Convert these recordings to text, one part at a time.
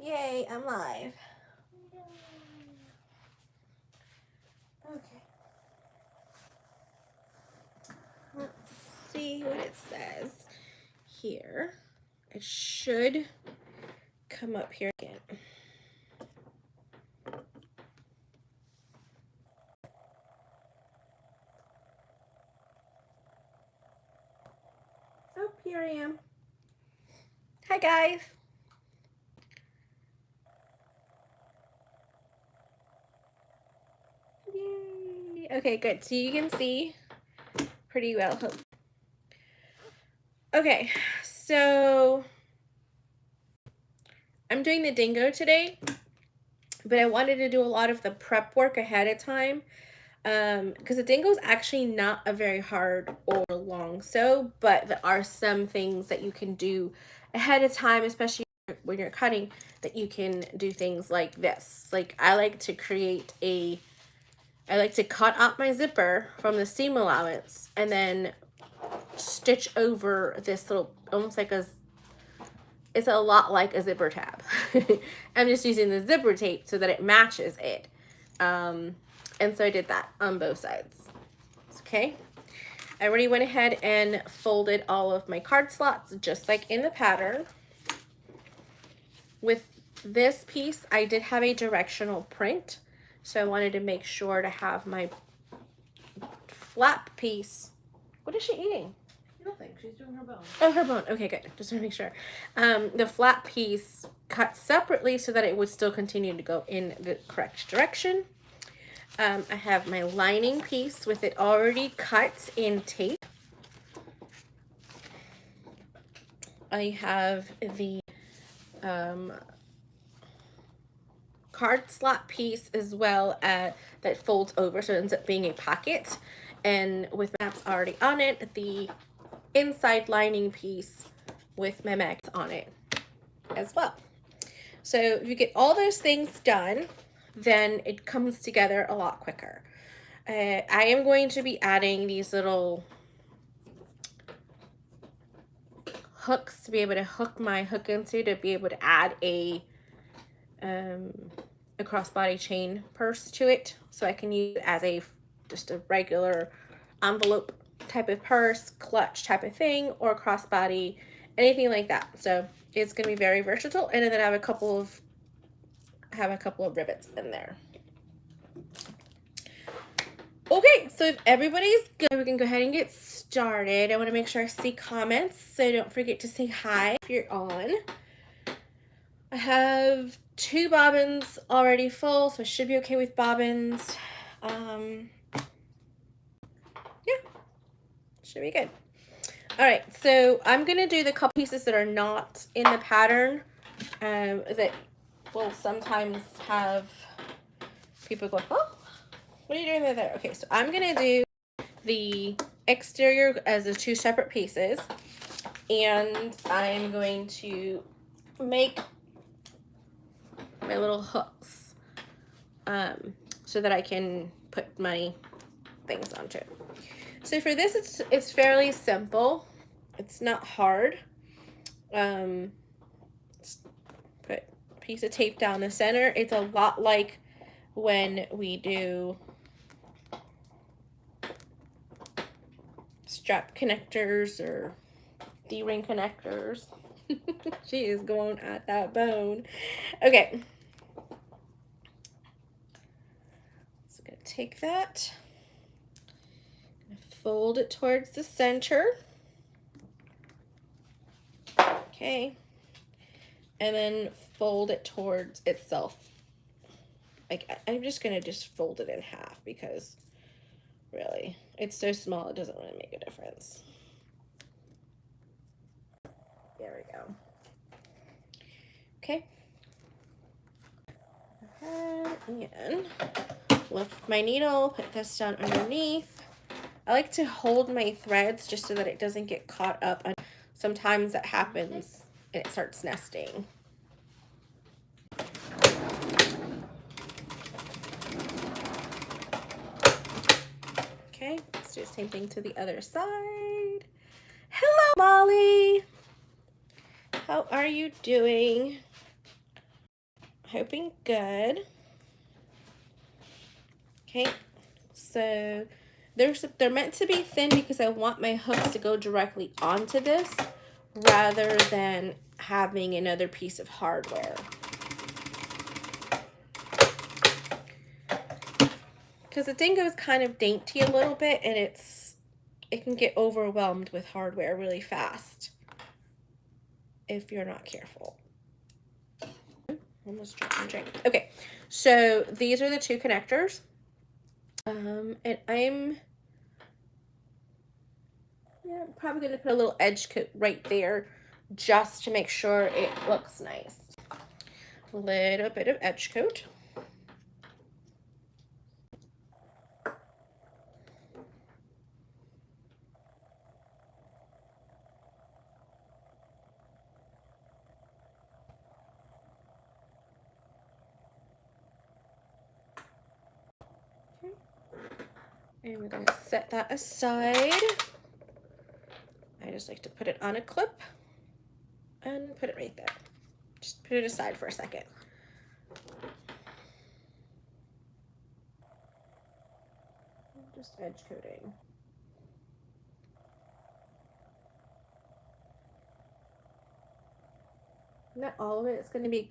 Yay, I'm live. Okay. Let's see what it says here. It should come up here again. Oh, here I am. Hi, guys. Yay. Okay, good. So you can see pretty well. Okay, so I'm doing the Dingo today, but I wanted to do a lot of the prep work ahead of time because the Dingo is actually not a very hard or long sew, but there are some things that you can do ahead of time, especially when you're cutting, that you can do things like this. Like I like to cut out my zipper from the seam allowance and then stitch over this little, almost like it's a lot like a zipper tab. I'm just using the zipper tape so that it matches it. And so I did that on both sides. Okay. I already went ahead and folded all of my card slots just like in the pattern. With this piece, I did have a directional print. So I wanted to make sure to have my flap piece. What is she eating? Nothing. She's doing her bone. Oh, her bone. Okay, good. Just want to make sure. The flat piece cut separately so that it would still continue to go in the correct direction. I have my lining piece with it already cut in tape. I have the card slot piece as well that folds over, so it ends up being a pocket. And with maps already on it, the inside lining piece with my mags on it as well. So if you get all those things done, then it comes together a lot quicker. I am going to be adding these little hooks to be able to hook my hook into, to be able to add a crossbody chain purse to it, so I can use it as just a regular envelope type of purse, clutch type of thing, or crossbody, anything like that. So it's going to be very versatile. And then I have a couple of rivets in there. Okay, so if everybody's good, we can go ahead and get started. I want to make sure I see comments, so don't forget to say hi if you're on. I have 2 bobbins already full, so I should be okay with bobbins. Yeah, should be good. All right, so I'm gonna do the couple pieces that are not in the pattern that will sometimes have people go, oh, what are you doing there? Okay, so I'm gonna do the exterior as the 2 separate pieces, and I'm going to make my little hooks so that I can put my things onto it. So for this, it's fairly simple. It's not hard. Just put a piece of tape down the center. It's a lot like when we do strap connectors or D-ring connectors. She is going at that bone. Okay. So I'm gonna take that, fold it towards the center. Okay. And then fold it towards itself. Like, I'm just gonna fold it in half because really it's so small it doesn't really make a difference. There we go. Okay. And lift my needle, put this down underneath. I like to hold my threads just so that it doesn't get caught up. Sometimes that happens and it starts nesting. Okay, let's do the same thing to the other side. Hello, Molly. How are you doing? hoping good. Okay, so they're meant to be thin because I want my hooks to go directly onto this rather than having another piece of hardware. Because the Dingo is kind of dainty a little bit, and it can get overwhelmed with hardware really fast if you're not careful. Almost dropped my drink. Okay, so these are the two connectors. And I'm probably going to put a little edge coat right there just to make sure it looks nice. A little bit of edge coat. Okay. And we're going to set that aside. I just like to put it on a clip and put it right there. Just put it aside for a second. Just edge coating. Not all of it is going to be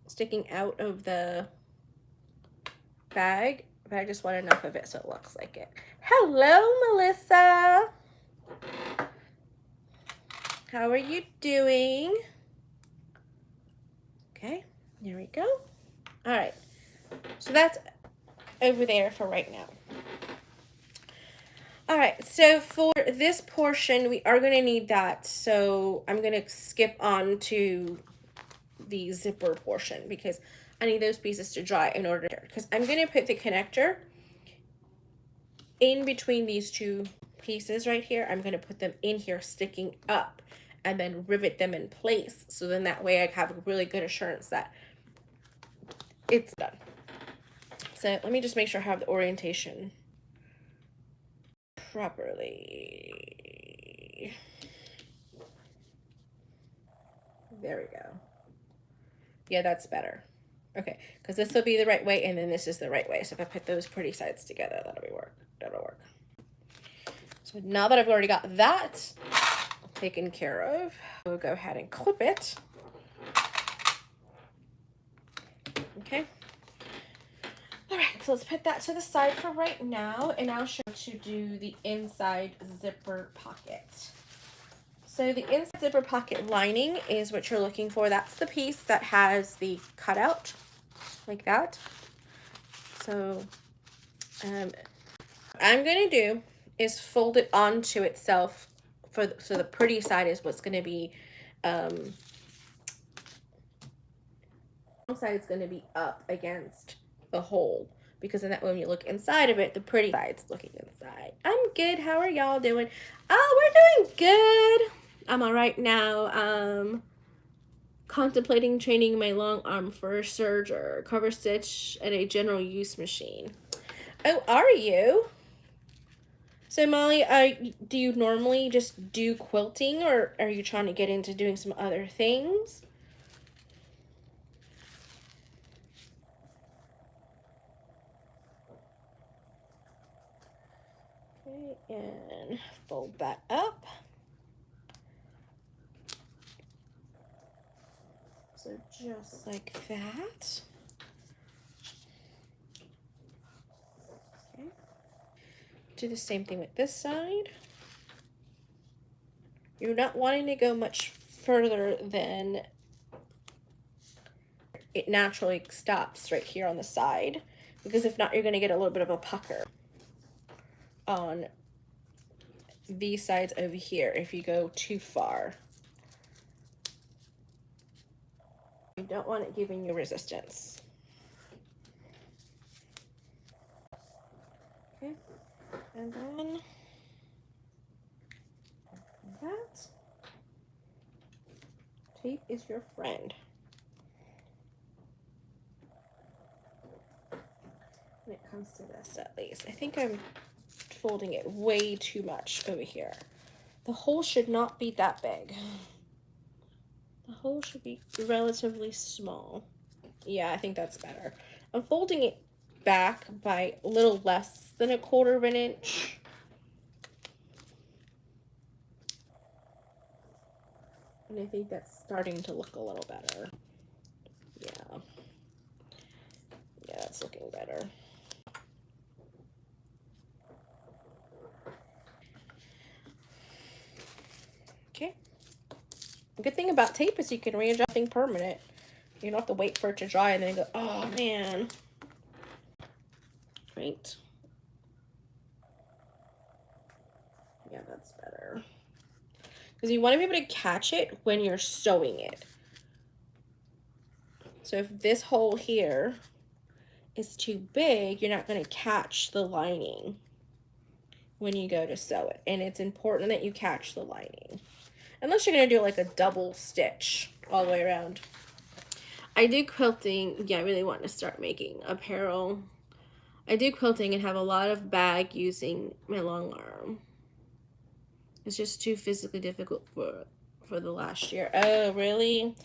sticking out of the bag, but I just want enough of it so it looks like it. Hello, Melissa. How are you doing? Okay, there we go. All right, so that's over there for right now. All right, so for this portion, we are going to need that. So I'm going to skip on to the zipper portion because I need those pieces to dry in order to, because I'm going to put the connector in between these two pieces right here. I'm going to put them in here sticking up and then rivet them in place. So then that way I have really good assurance that it's done. So let me just make sure I have the orientation properly. There we go. Yeah, that's better. Okay, because this will be the right way and then this is the right way. So if I put those pretty sides together, that'll work. So now that I've already got that taken care of, we'll go ahead and clip it. Okay. All right, so let's put that to the side for right now, and I'll show you to do the inside zipper pocket. So the inside zipper pocket lining is what you're looking for. That's the piece that has the cutout, like that. So what I'm going to do is fold it onto itself so the pretty side is what's going to be, wrong side is going to be up against the hole, because in that when you look inside of it, the pretty side's looking inside. I'm good. How are y'all doing? Oh, we're doing good. I'm all right now. Contemplating training my long arm for a serge or cover stitch at a general use machine. Oh, are you? So Molly, do you normally just do quilting, or are you trying to get into doing some other things? Okay, and fold that up. So just like that. Okay. Do the same thing with this side. You're not wanting to go much further than it naturally stops right here on the side, because if not, you're going to get a little bit of a pucker on these sides over here if you go too far. You don't want it giving you resistance. Okay, and then that. Tape is your friend. When it comes to this, at least. I think I'm folding it way too much over here. The hole should not be that big. The hole should be relatively small. Yeah, I think that's better. I'm folding it back by a little less than 1/4 of an inch. And I think that's starting to look a little better. Yeah. Yeah, it's looking better. Okay. The good thing about tape is you can readjust things permanent. You don't have to wait for it to dry and then go, oh man. Right. Yeah, that's better. Because you want to be able to catch it when you're sewing it. So if this hole here is too big, you're not going to catch the lining when you go to sew it. And it's important that you catch the lining. Unless you're going to do like a double stitch all the way around. I do quilting. Yeah, I really want to start making apparel. I do quilting and have a lot of bag using my long arm. It's just too physically difficult for the last year. Oh, really?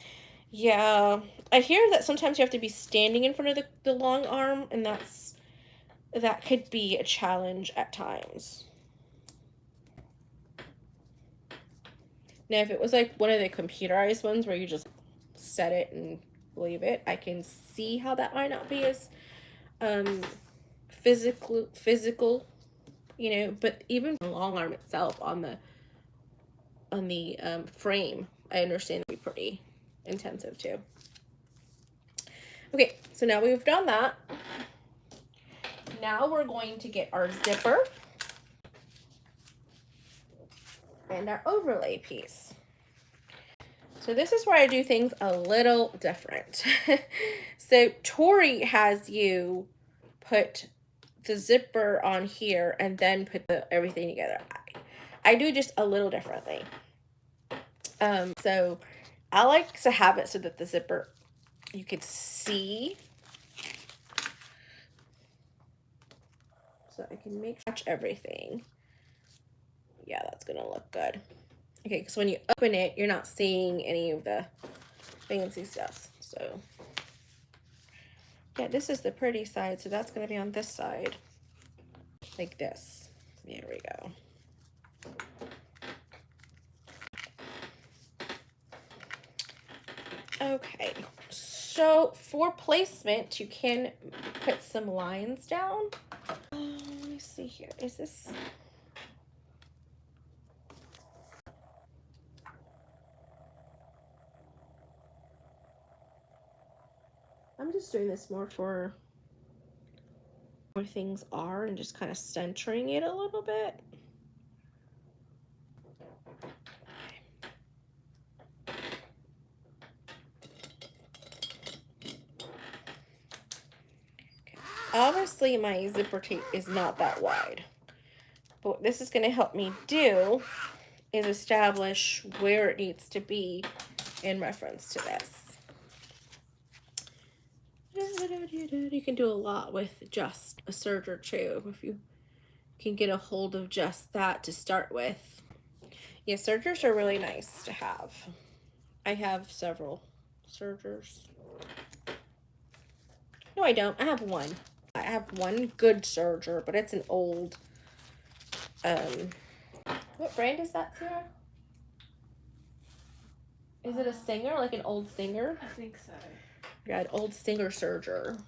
Yeah. I hear that sometimes you have to be standing in front of the long arm, and that could be a challenge at times. Now, if it was like one of the computerized ones where you just set it and leave it, I can see how that might not be as physical, you know, but even the long arm itself on the frame, I understand it'd be pretty intensive too. Okay, so now we've done that. Now we're going to get our zipper and our overlay piece. So this is where I do things a little different. So Tori has you put the zipper on here and then put everything together. I do just a little differently. So I like to have it so that the zipper, you could see. So I can match everything. Yeah, that's gonna look good. Okay, because when you open it, you're not seeing any of the fancy stuff. So yeah, this is the pretty side, so that's gonna be on this side. Like this. There we go. Okay, so for placement, you can put some lines down. Let me see here. Is this... I'm just doing this more for where things are and just kind of centering it a little bit. Obviously my zipper tape is not that wide, but what this is going to help me do is establish where it needs to be in reference to this. You can do a lot with just a serger too, if you can get a hold of just that to start with. Yeah, sergers are really nice to have. I have several sergers. No, I don't. I have one. I have one good serger, but it's an old, what brand is that, Sarah? Is it a Singer, like an old Singer? I think so. Yeah, an old Singer serger.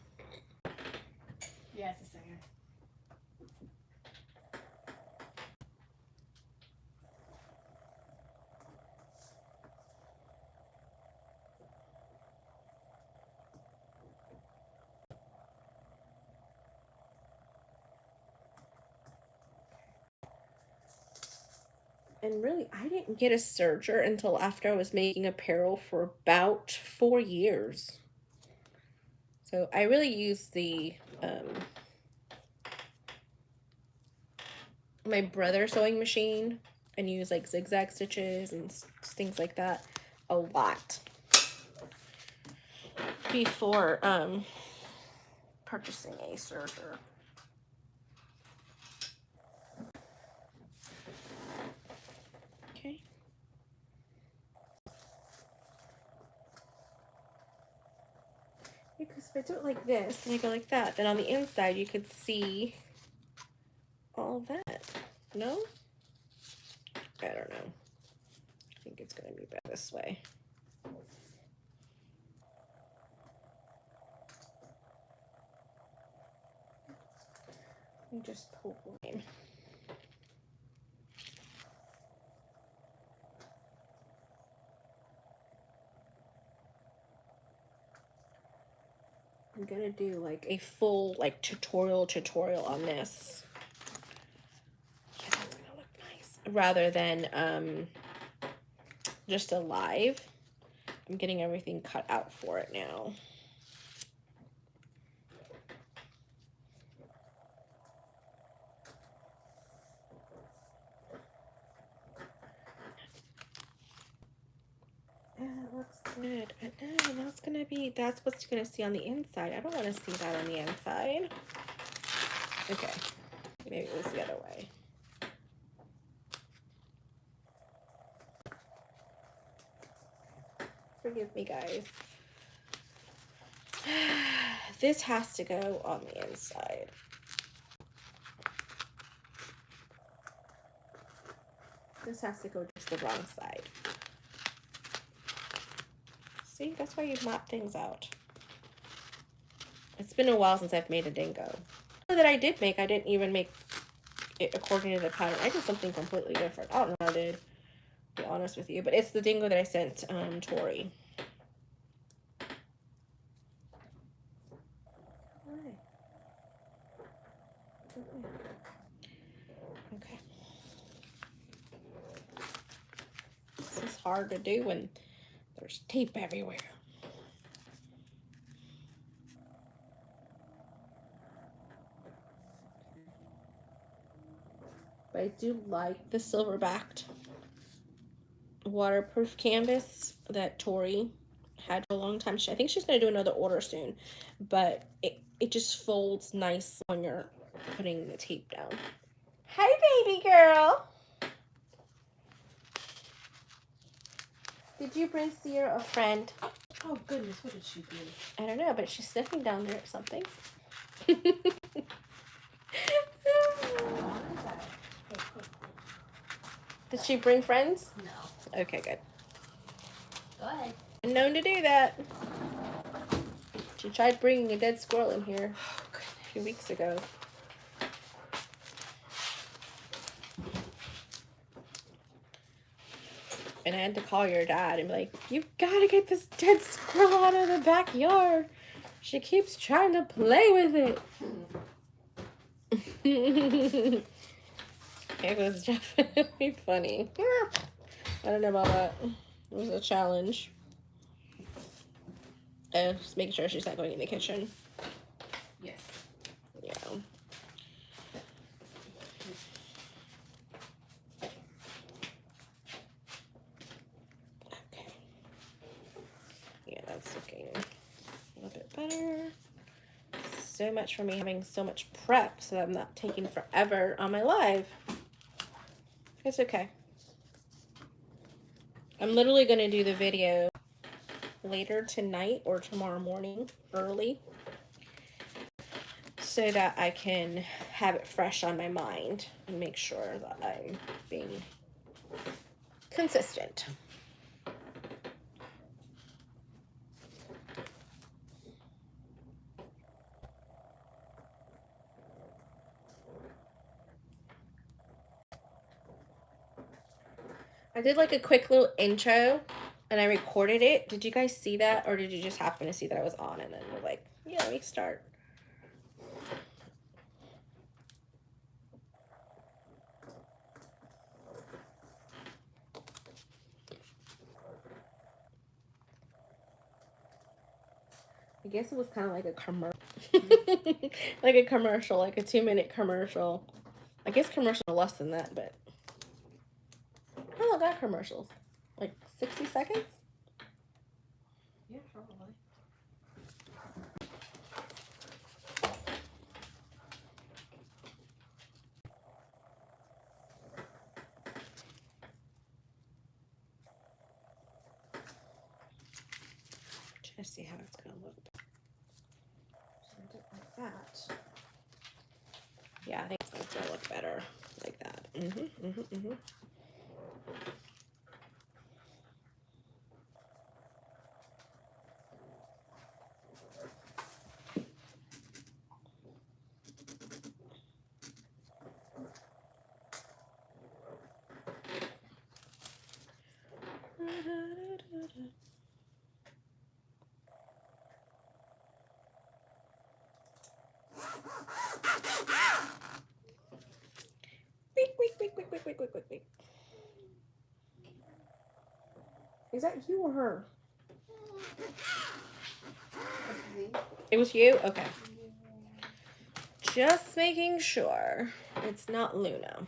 Yeah, it's a Singer. And really, I didn't get a serger until after I was making apparel for about 4 years. So I really use the, my brother's sewing machine and use like zigzag stitches and things like that a lot before purchasing a serger. Okay. Because if I do it like this and I go like that, then on the inside you could see all that. No? I don't know. I think it's going to be better this way. Let me just pull the line. I'm gonna do like a full like tutorial on this. Yeah, that's gonna look nice. Rather than just a live. I'm getting everything cut out for it now. Yeah, that looks good. But no, that's what's gonna see on the inside. I don't want to see that on the inside. Okay, maybe it was the other way. Forgive me, guys. This has to go on the inside. This has to go just the wrong side. See, that's why you map things out. It's been a while since I've made a dingo. That I did make, I didn't even make it according to the pattern. I did something completely different. I don't know what I did, to be honest with you. But it's the dingo that I sent Tori. Okay. This is hard to do when there's tape everywhere. But I do like the silver backed waterproof canvas that Tori had for a long time. I think she's going to do another order soon, but it just folds nice when you're putting the tape down. Hi, baby girl. Did you bring Sierra a friend? Oh goodness, what did she do? I don't know, but she's sniffing down there at something. Did she bring friends? No. Okay, good. Go ahead. Known to do that. She tried bringing a dead squirrel in here a few weeks ago. And I had to call your dad and be like, you gotta get this dead squirrel out of the backyard. She keeps trying to play with it. It was definitely funny. I don't know about that. It was a challenge. Just making sure she's not going in the kitchen. Yes. Yeah. Okay. Yeah, that's looking a little bit better. So much for me having so much prep so that I'm not taking forever on my live. It's okay. I'm literally going to do the video later tonight or tomorrow morning early so that I can have it fresh on my mind and make sure that I'm being consistent. I did like a quick little intro and I recorded it. Did you guys see that, or did you just happen to see that I was on and then we're like, yeah, let me start? I guess it was kind of like a commercial. Like a commercial, like a 2-minute commercial. I guess commercials are less than that, but how long got commercials? Like 60 seconds? Yeah, probably. Just see how it's gonna look. that. Yeah, I think it's gonna look better like that. Wait. Is that you or her? It was you? Okay. Just making sure it's not Luna.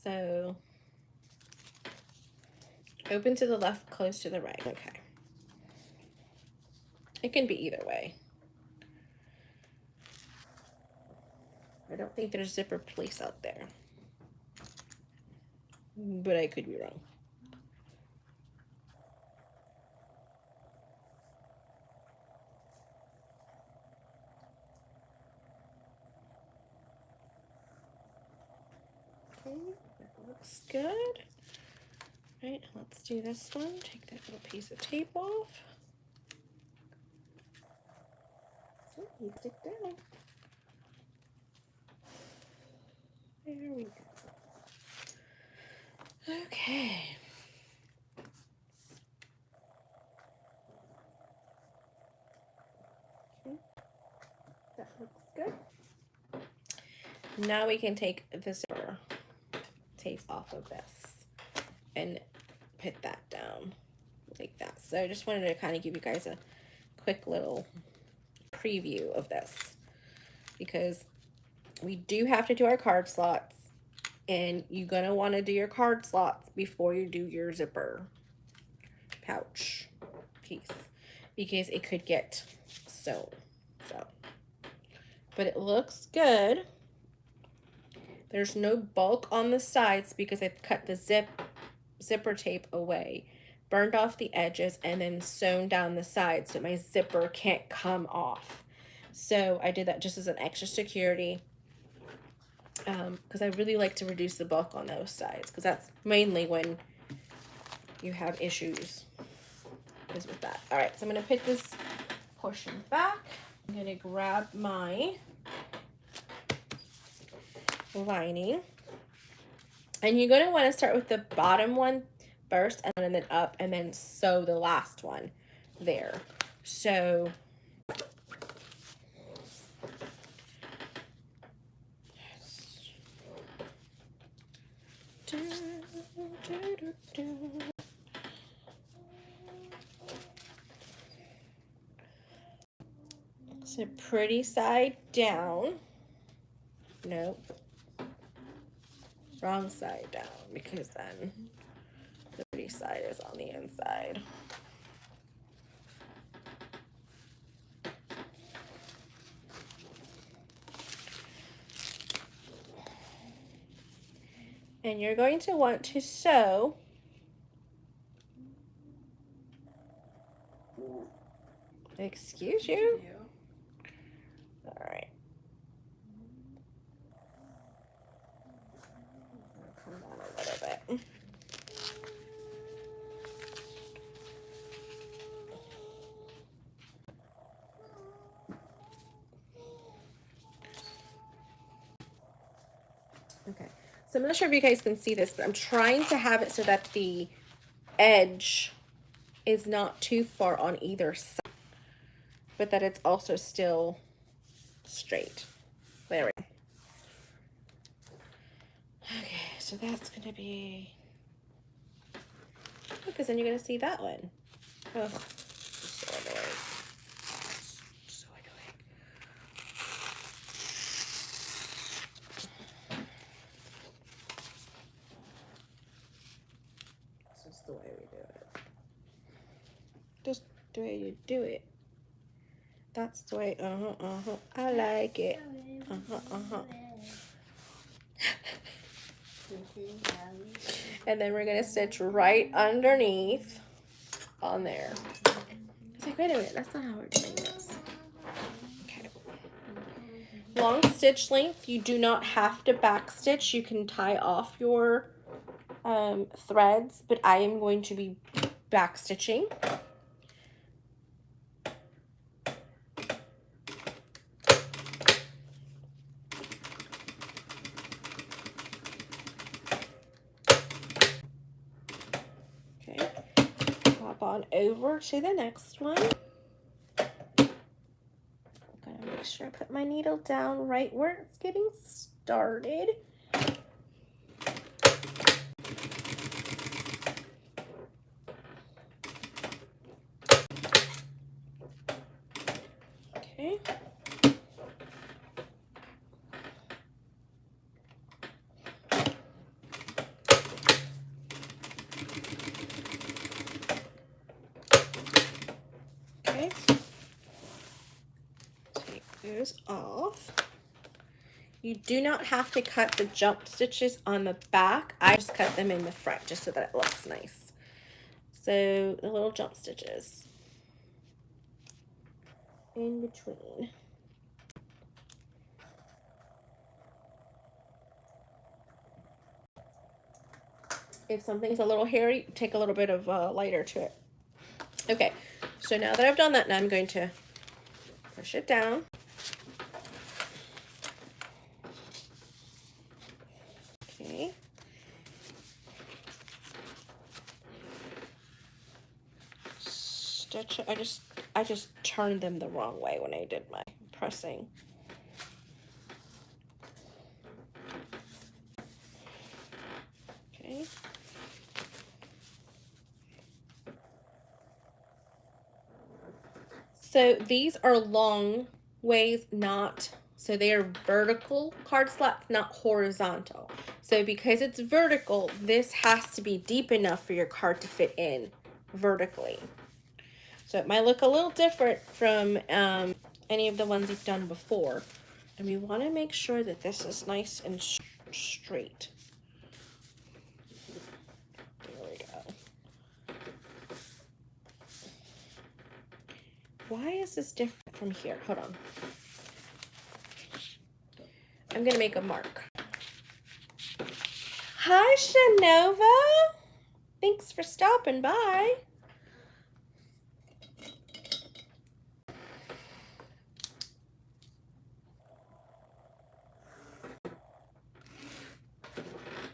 So, open to the left, close to the right. Okay. It can be either way. I don't think there's zipper place out there. But I could be wrong. Okay, that looks good. Right, let's do this one. Take that little piece of tape off. So you stick down. There we go. Okay. Okay, that looks good. Now we can take the zipper tape off of this and put that down like that. So I just wanted to kind of give you guys a quick little preview of this because we do have to do our card slots, and you're gonna want to do your card slots before you do your zipper pouch piece because it could get sewn. So, but it looks good. There's no bulk on the sides because I've cut the zipper tape away, burned off the edges, and then sewn down the sides so my zipper can't come off. So I did that just as an extra security because I really like to reduce the bulk on those sides because that's mainly when you have issues is with that. All right, so I'm going to put this portion back. I'm going to grab my lining, and you're going to want to start with the bottom one first and then up and then sew the last one there. So so pretty side down. Nope. Wrong side down because then the pretty side is on the inside. And you're going to want to sew excuse you? All right. Come down a little bit. Okay, so I'm not sure if you guys can see this, but I'm trying to have it so that the edge is not too far on either side, but that it's also still straight. There we go. Okay, so that's gonna be, because then you're gonna see that one. Oh, so annoying. So annoying. do it. Just the way you do it. That's the way, I like it. And then we're gonna stitch right underneath on there. It's like, wait a minute, that's not how we're doing this. Okay. Long stitch length, you do not have to back stitch. You can tie off your threads, but I am going to be back stitching. Okay, hop on over to the next one. Gotta make sure I put my needle down right where it's getting started. Okay. Okay. Take those off. You do not have to cut the jump stitches on the back. I just cut them in the front just so that it looks nice. So the little jump stitches in between. If something's a little hairy, take a little bit of lighter to it. Okay, so now that I've done that, now I'm going to push it down. Okay. Stitch it. I just turned them the wrong way when I did my pressing. Okay. So these are long ways, so they are vertical card slots, not horizontal. So because it's vertical, this has to be deep enough for your card to fit in vertically. So it might look a little different from any of the ones you've done before. And we want to make sure that this is nice and straight. There we go. Why is this different from here? Hold on. I'm going to make a mark. Hi, Shanova. Thanks for stopping by.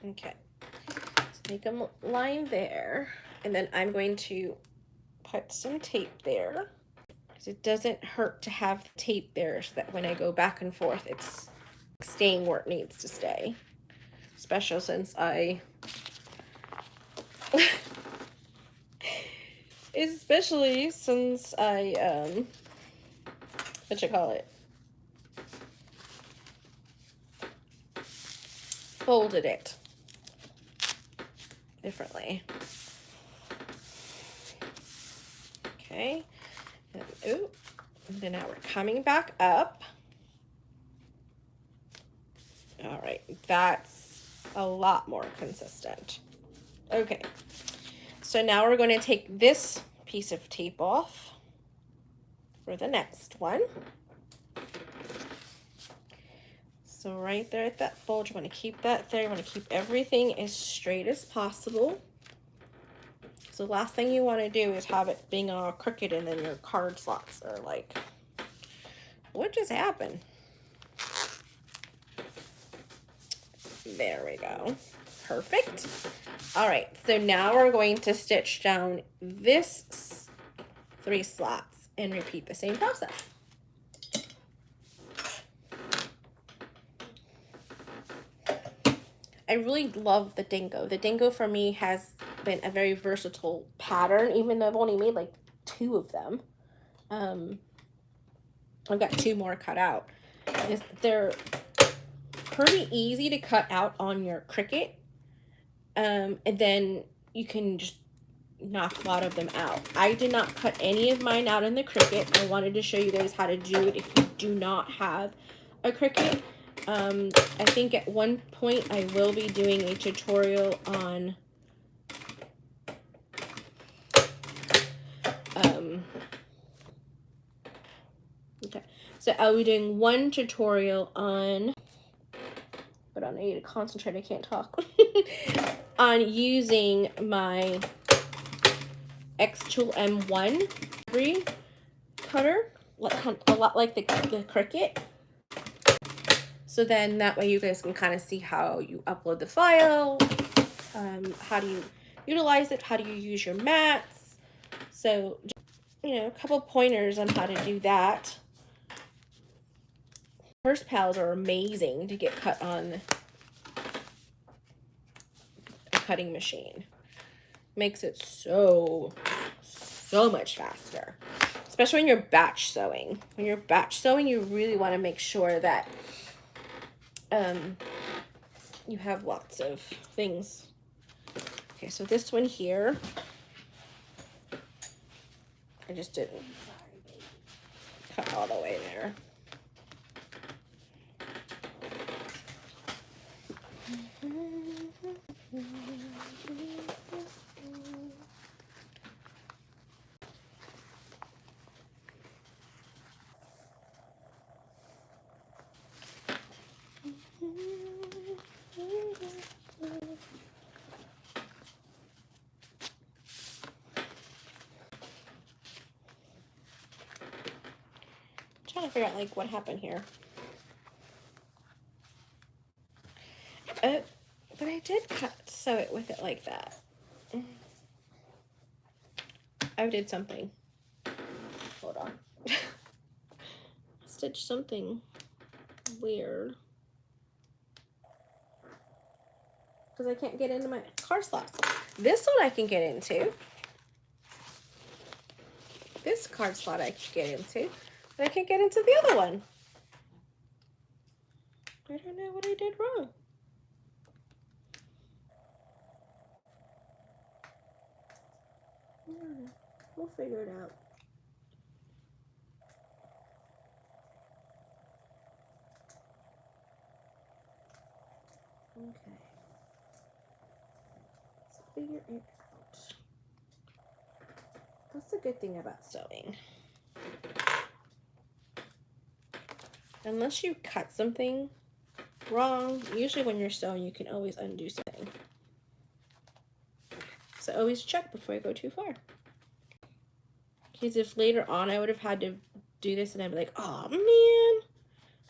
Okay, let's make a line there, and then I'm going to put some tape there because it doesn't hurt to have the tape there so that when I go back and forth, it's staying where it needs to stay. Especially since I what you call it? Folded it differently. Okay, and, ooh, and then now we're coming back up. All right, that's a lot more consistent. Okay, so now we're going to take this piece of tape off for the next one. So right there at that fold, you want to keep that there. You want to keep everything as straight as possible. So the last thing you want to do is have it being all crooked and then your card slots are like, what just happened? There we go. Perfect. All right, so now we're going to stitch down this 3 slots and repeat the same process. I really love the Dingo. The Dingo for me has been a very versatile pattern, even though I've only made like 2 of them. I've got 2 more cut out. They're pretty easy to cut out on your Cricut. And then you can just knock a lot of them out. I did not cut any of mine out in the Cricut. I wanted to show you guys how to do it if you do not have a Cricut. I think at one point I will be doing a tutorial on okay, so I'll be doing one tutorial on, hold on, I need to concentrate, I can't talk, on using my X-Tool M1 cutter, a lot like the Cricut. So then that way you guys can kind of see how you upload the file, how do you utilize it, how do you use your mats. So, you know, a couple pointers on how to do that. First pals are amazing to get cut on a cutting machine. Makes it so much faster. Especially when you're batch sewing. When you're batch sewing, you really want to make sure that you have lots of things. Okay, so this one here, I just didn't cut all the way there. Trying to figure out like what happened here. But I did sew it with it like that. I did something. Hold on. Stitch something weird. Because I can't get into my card slots. This one I can get into. This card slot I can get into. But I can't get into the other one. I don't know what I did wrong. We'll figure it out. Okay. Let's figure it out. That's the good thing about sewing. Unless you cut something wrong, usually when you're sewing, you can always undo something. So always check before you go too far. Because if later on I would have had to do this and I'd be like, oh man.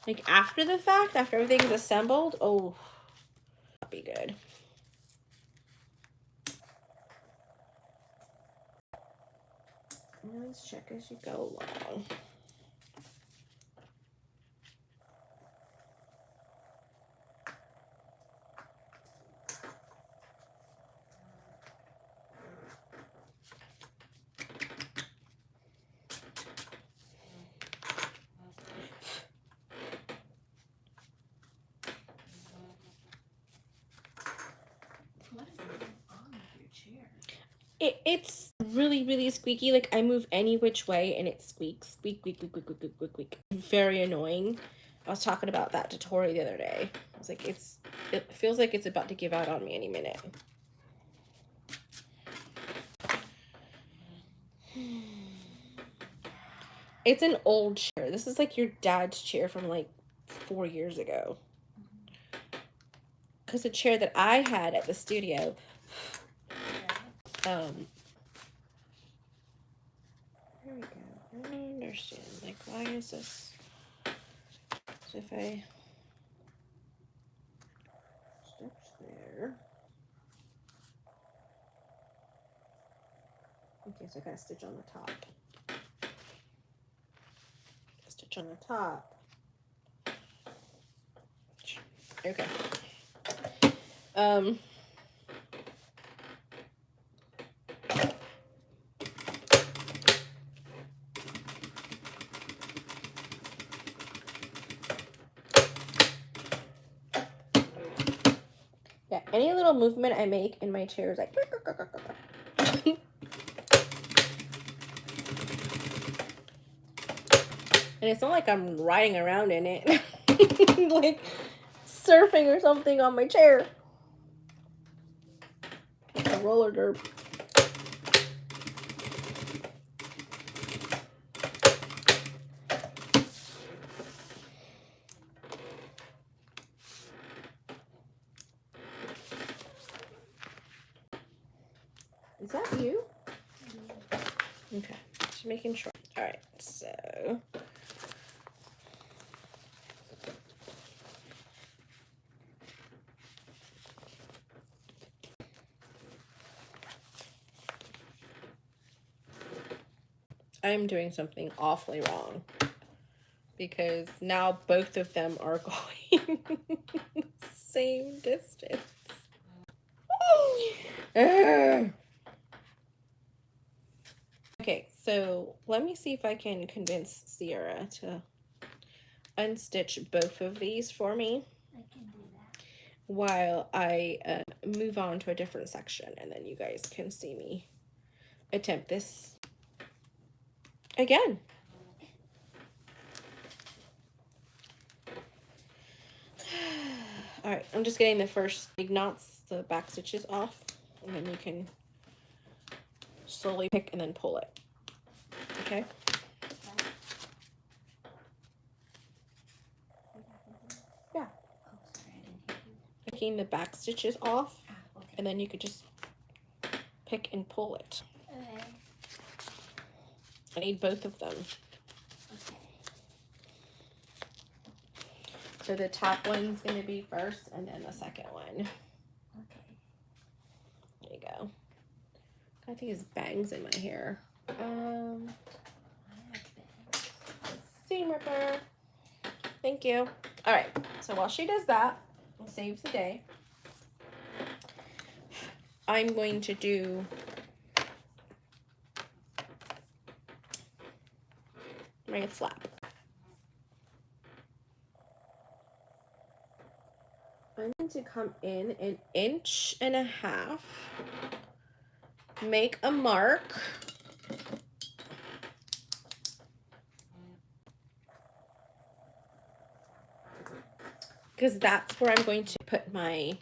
Like after the fact, after everything's assembled, oh, that'd be good. Always check as you go along. It's really squeaky. Like I move any which way and it squeaks. Squeak, squeak, squeak, squeak, squeak, squeak, squeak. Very annoying. I was talking about that tutorial the other day. I was like, it feels like it's about to give out on me any minute. It's an old chair. This is like your dad's chair from like 4 years ago. Because the chair that I had at the studio, there we go. I don't understand. Like, why is this? So if I stitch there. Okay, so I gotta stitch on the top. Stitch on the top. Okay. Yeah, any little movement I make in my chair is like And it's not like I'm riding around in it. Like surfing or something on my chair. Like a roller derby. Is that you? Okay, just making sure. All right, so I'm doing something awfully wrong because now both of them are going same distance. Okay, so let me see if I can convince Sierra to unstitch both of these for me. I can do that. While I move on to a different section, and then you guys can see me attempt this again. All right, I'm just getting the first big knots, the back stitches off, and then you can slowly pick and then pull it. Okay. Yeah. Oh, sorry, I didn't hear you. Picking the back stitches off, Okay. and then you could just pick and pull it. Okay. I need both of them. Okay. So the top one's gonna be first, and then the second one. Okay. There you go. I think it's bangs in my hair. I have bangs. Seam ripper. Thank you. All right. So while she does that, and saves the day, I'm going to do my flap. I'm going to come in 1.5 inches, make a mark. Because that's where I'm going to put my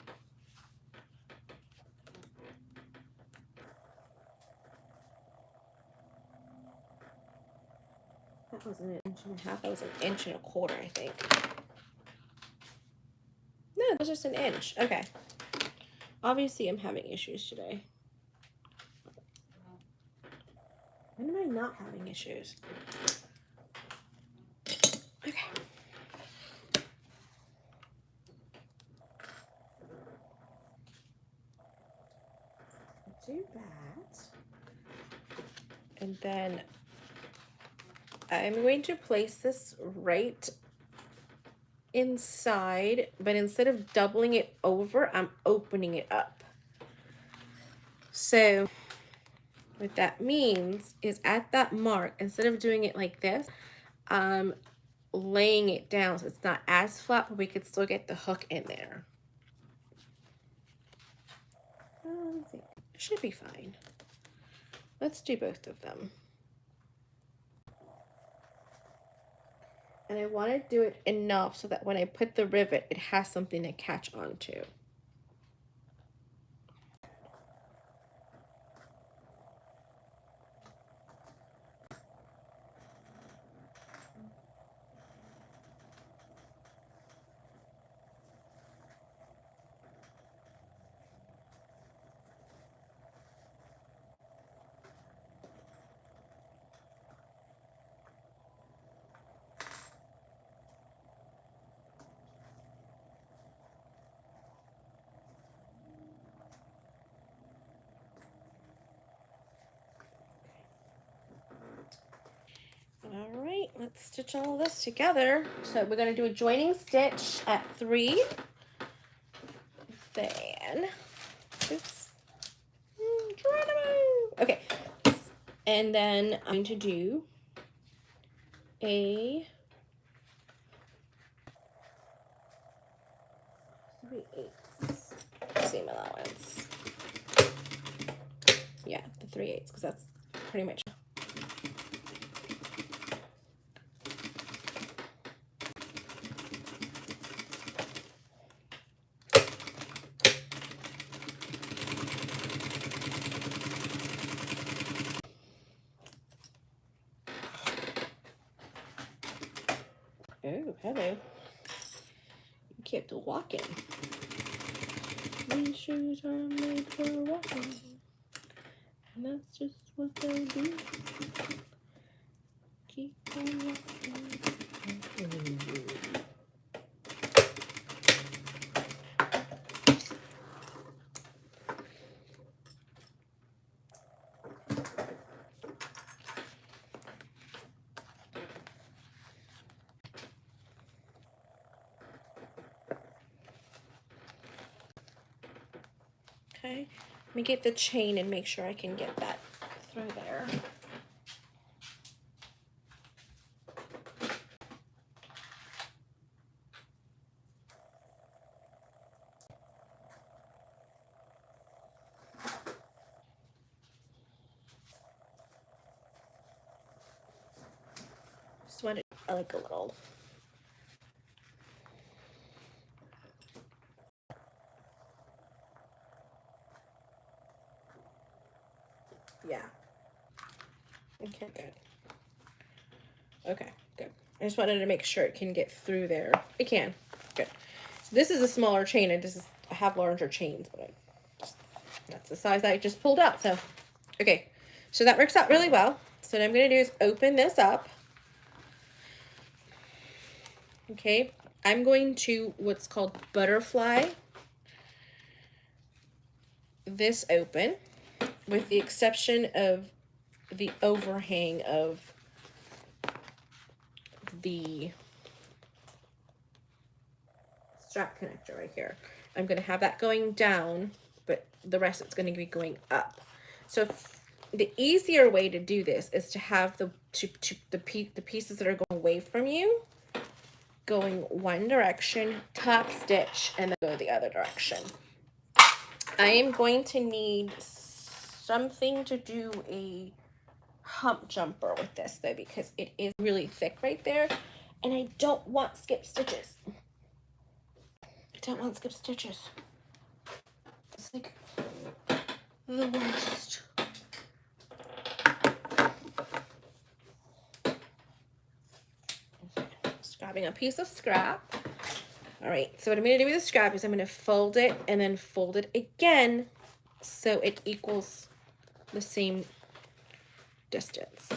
that wasn't 1.5 inches, that was 1.25 inches, I think. No, it was just 1 inch. Okay. Obviously, I'm having issues today. When am I not having issues? Okay. Do that. And then I'm going to place this right inside, but instead of doubling it over, I'm opening it up. So what that means is at that mark, instead of doing it like this, I'm laying it down so it's not as flat, but we could still get the hook in there. I think it should be fine. Let's do both of them. And I want to do it enough so that when I put the rivet, it has something to catch onto. All right, let's stitch all this together. So we're gonna do a joining stitch at 3. Then, oops, okay, and then I'm going to do a 3/8 seam allowance. Yeah, the 3/8 because that's pretty much. Hello. You kept walking. These shoes are made for walking. And that's just what they do. Keep on walking. Okay, let me get the chain and make sure I can get that through there. Just wanted like a little. Yeah. Okay, good. Okay, good. I just wanted to make sure it can get through there. It can. Good. So this is a smaller chain. I have larger chains, but that's the size I just pulled out. So, okay. So that works out really well. So what I'm going to do is open this up. Okay. I'm going to what's called butterfly this open, with the exception of the overhang of the strap connector right here. I'm going to have that going down, but the rest it's going to be going up. So the easier way to do this is to have the pieces that are going away from you going one direction, top stitch, and then go the other direction. I am going to need something to do a hump jumper with this though, because it is really thick right there, and I don't want skip stitches. I don't want skip stitches. It's like the worst. Just grabbing a piece of scrap. All right, so what I'm going to do with the scrap is I'm going to fold it and then fold it again so it equals the same distance.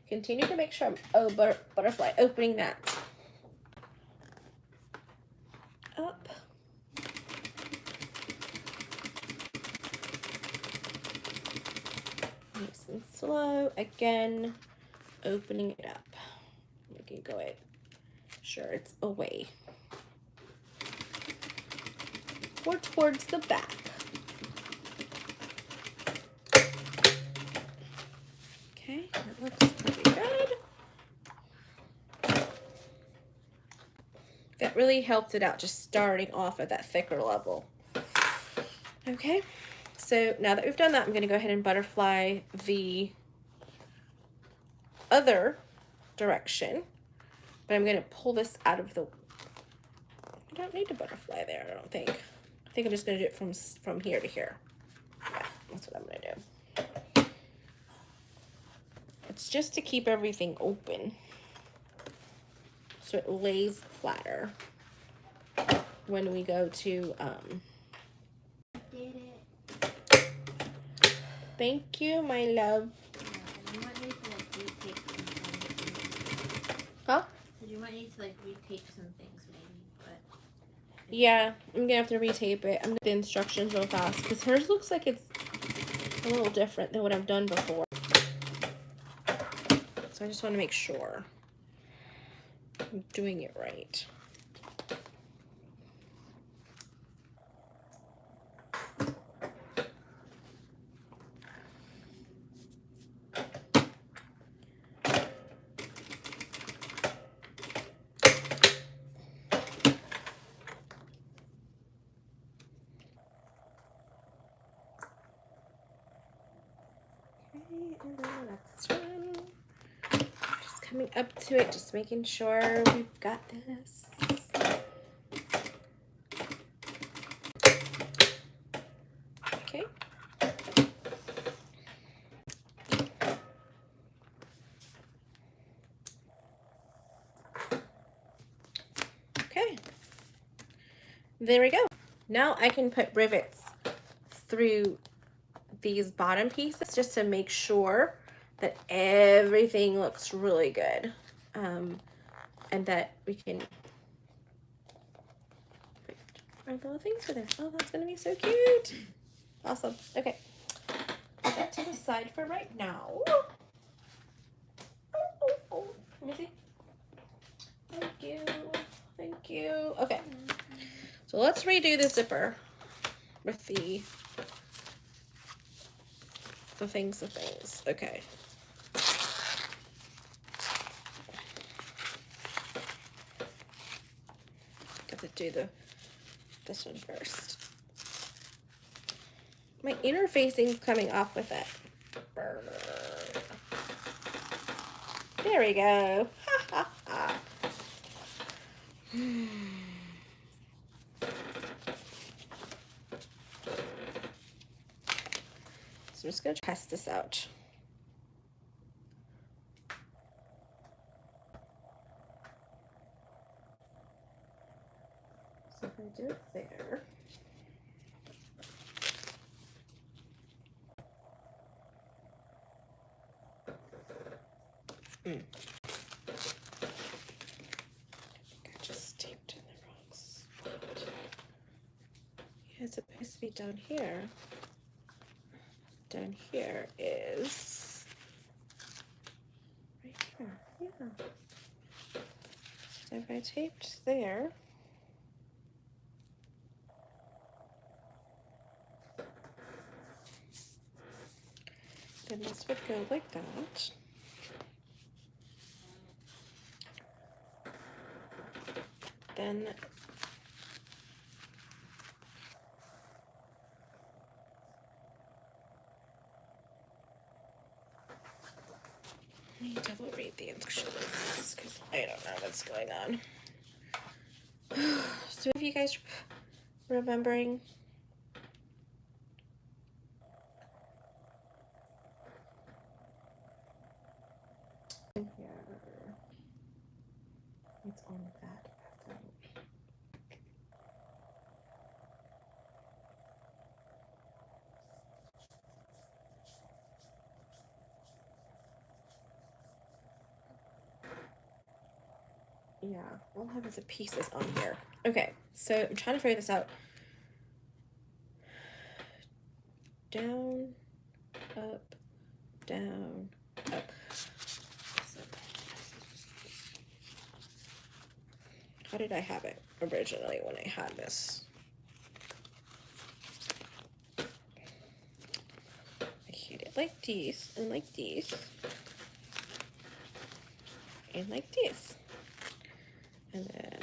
Continue to make sure I'm butterfly opening that up. Nice and slow. Again, opening it up. You can go ahead. Sure, it's away. Or towards the back. Okay, that looks pretty good. That really helped it out, just starting off at that thicker level. Okay, so now that we've done that, I'm going to go ahead and butterfly the other direction. But I'm going to pull this out of the... I don't need to butterfly there, I don't think. I think I'm just going to do it from here to here. Yeah, that's what I'm going to do. It's just to keep everything open, so it lays flatter when we go to Did it. Thank you, my love. You might need to like retape some things. Huh? You might need to like retape some things maybe, but Yeah, I'm gonna have to retape it. I'm gonna the instructions real fast because hers looks like it's a little different than what I've done before. So I just want to make sure I'm doing it right. coming up to it, just making sure we've got this. Okay. Okay. There we go. Now I can put rivets through these bottom pieces just to make sure that everything looks really good. And that we can put our little things for there. Oh, that's gonna be so cute. Awesome. Okay. Put that to the side for right now. Oh. Let me see. Thank you. Thank you. Okay. So let's redo the zipper with the things. Okay. Got to do this one first. My interfacing's coming off with it. There we go. So I'm just going to test this out. So if I do it there. I just taped in the wrong spot. Yeah, it's supposed to be down here. Down here is right here. Yeah. So if I taped there, then this would go like that. Then let me double read the instructions because I don't know what's going on. So if you guys remembering, in here, it's on that bathroom. Yeah, we'll have as a pieces on here. Okay, so I'm trying to figure this out. Down, up, down, up. So, how did I have it originally when I had this? I hit it like this, and like this, and like this. And then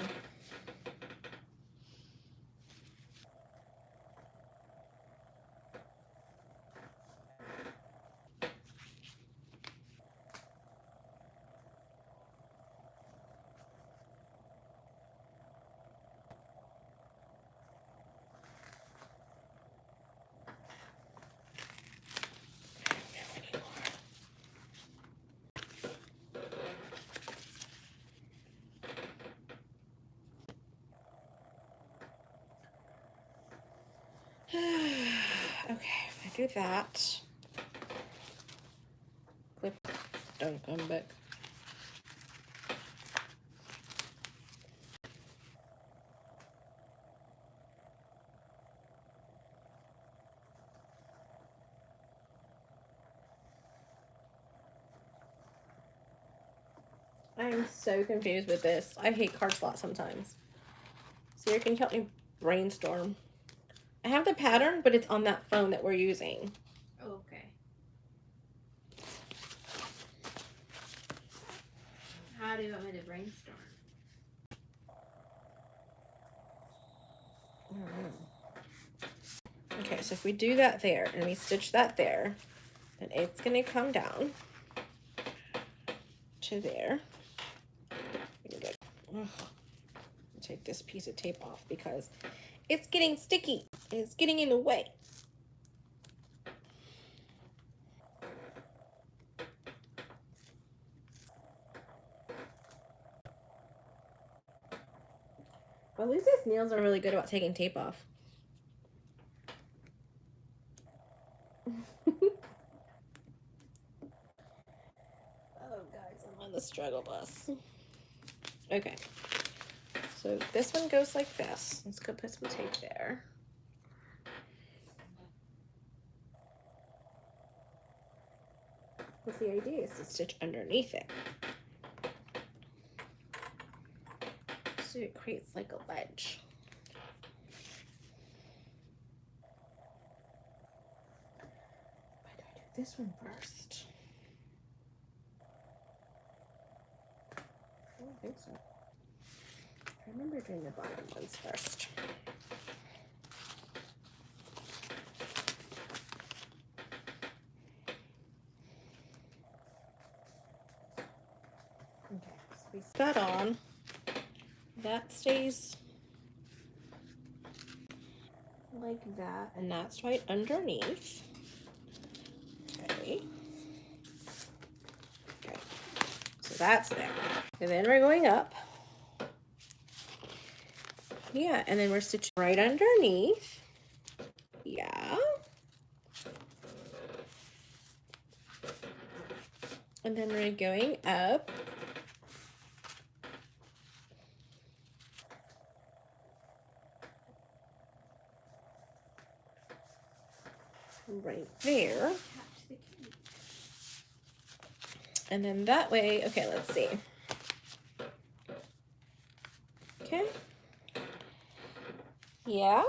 okay, if I do that, clip, don't come back. I am so confused with this. I hate card slots sometimes. Sierra, can you help me brainstorm? I have the pattern, but it's on that phone that we're using. Oh, okay. How do you want me to brainstorm? Okay, so if we do that there and we stitch that there, then it's gonna come down to there. Good. Take this piece of tape off because it's getting sticky. It's getting in the way. Well, at least his nails are really good about taking tape off. Oh, guys, I'm on the struggle bus. Okay. So this one goes like this. Let's go put some tape there. Because the idea is to stitch underneath it. So it creates like a ledge. Why do I do this one first? I don't think so. I remember doing the bottom ones first. Okay, so we put that on. That stays like that, and that's right underneath. Okay. Okay. So that's there. And then we're going up. Yeah, and then we're stitching right underneath. Yeah. And then we're going up. Right there. And then that way, okay, let's see. Okay. Yeah.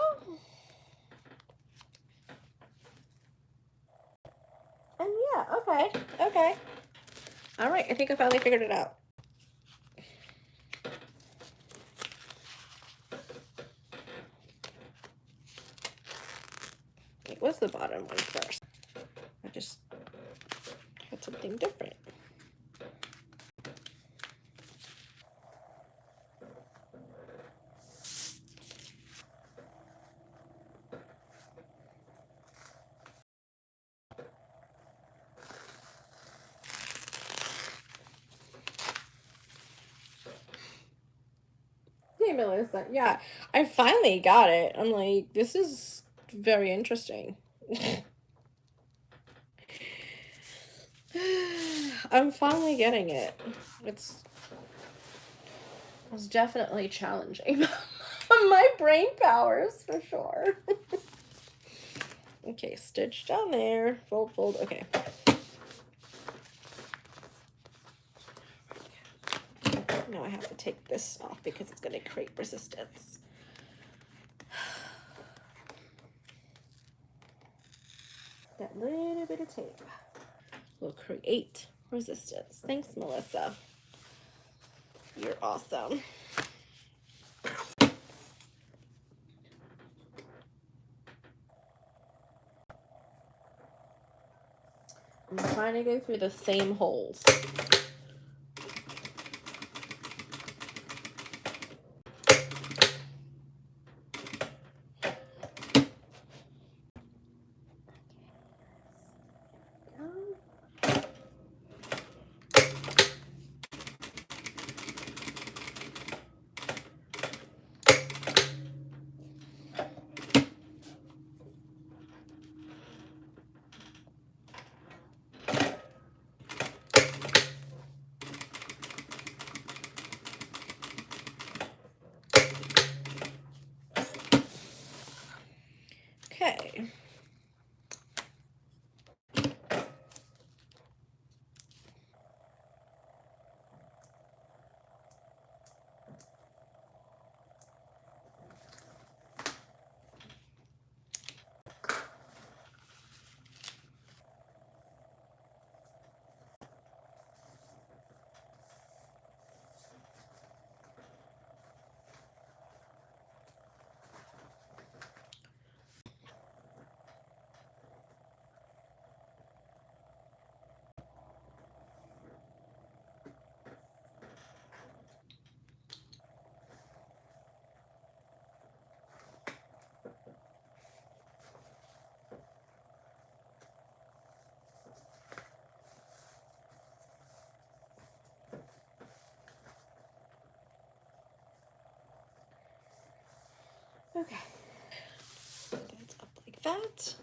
And yeah, okay, okay. All right, I think I finally figured it out. It was the bottom one first. I just had something different. Hey, Melissa. Yeah, I finally got it. I'm like, this is very interesting. I'm finally getting it. It was definitely challenging. My brain powers, for sure. Okay, stitch down there. Fold, fold. Okay. Now I have to take this off because it's going to create resistance. That little bit of tape will create resistance. Thanks, Melissa. You're awesome. I'm trying to go through the same holes. Okay. That's up like that.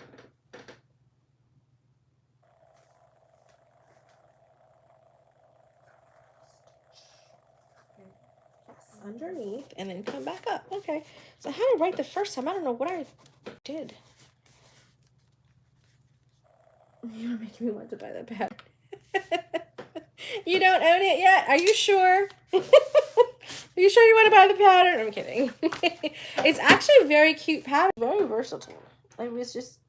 Yes, underneath, and then come back up. Okay. So I had it right the first time. I don't know what I did. You're making me want to buy that pattern. You don't own it yet? Are you sure? Are you sure you want to buy the pattern? I'm kidding. It's actually a very cute pattern. Very versatile. I was just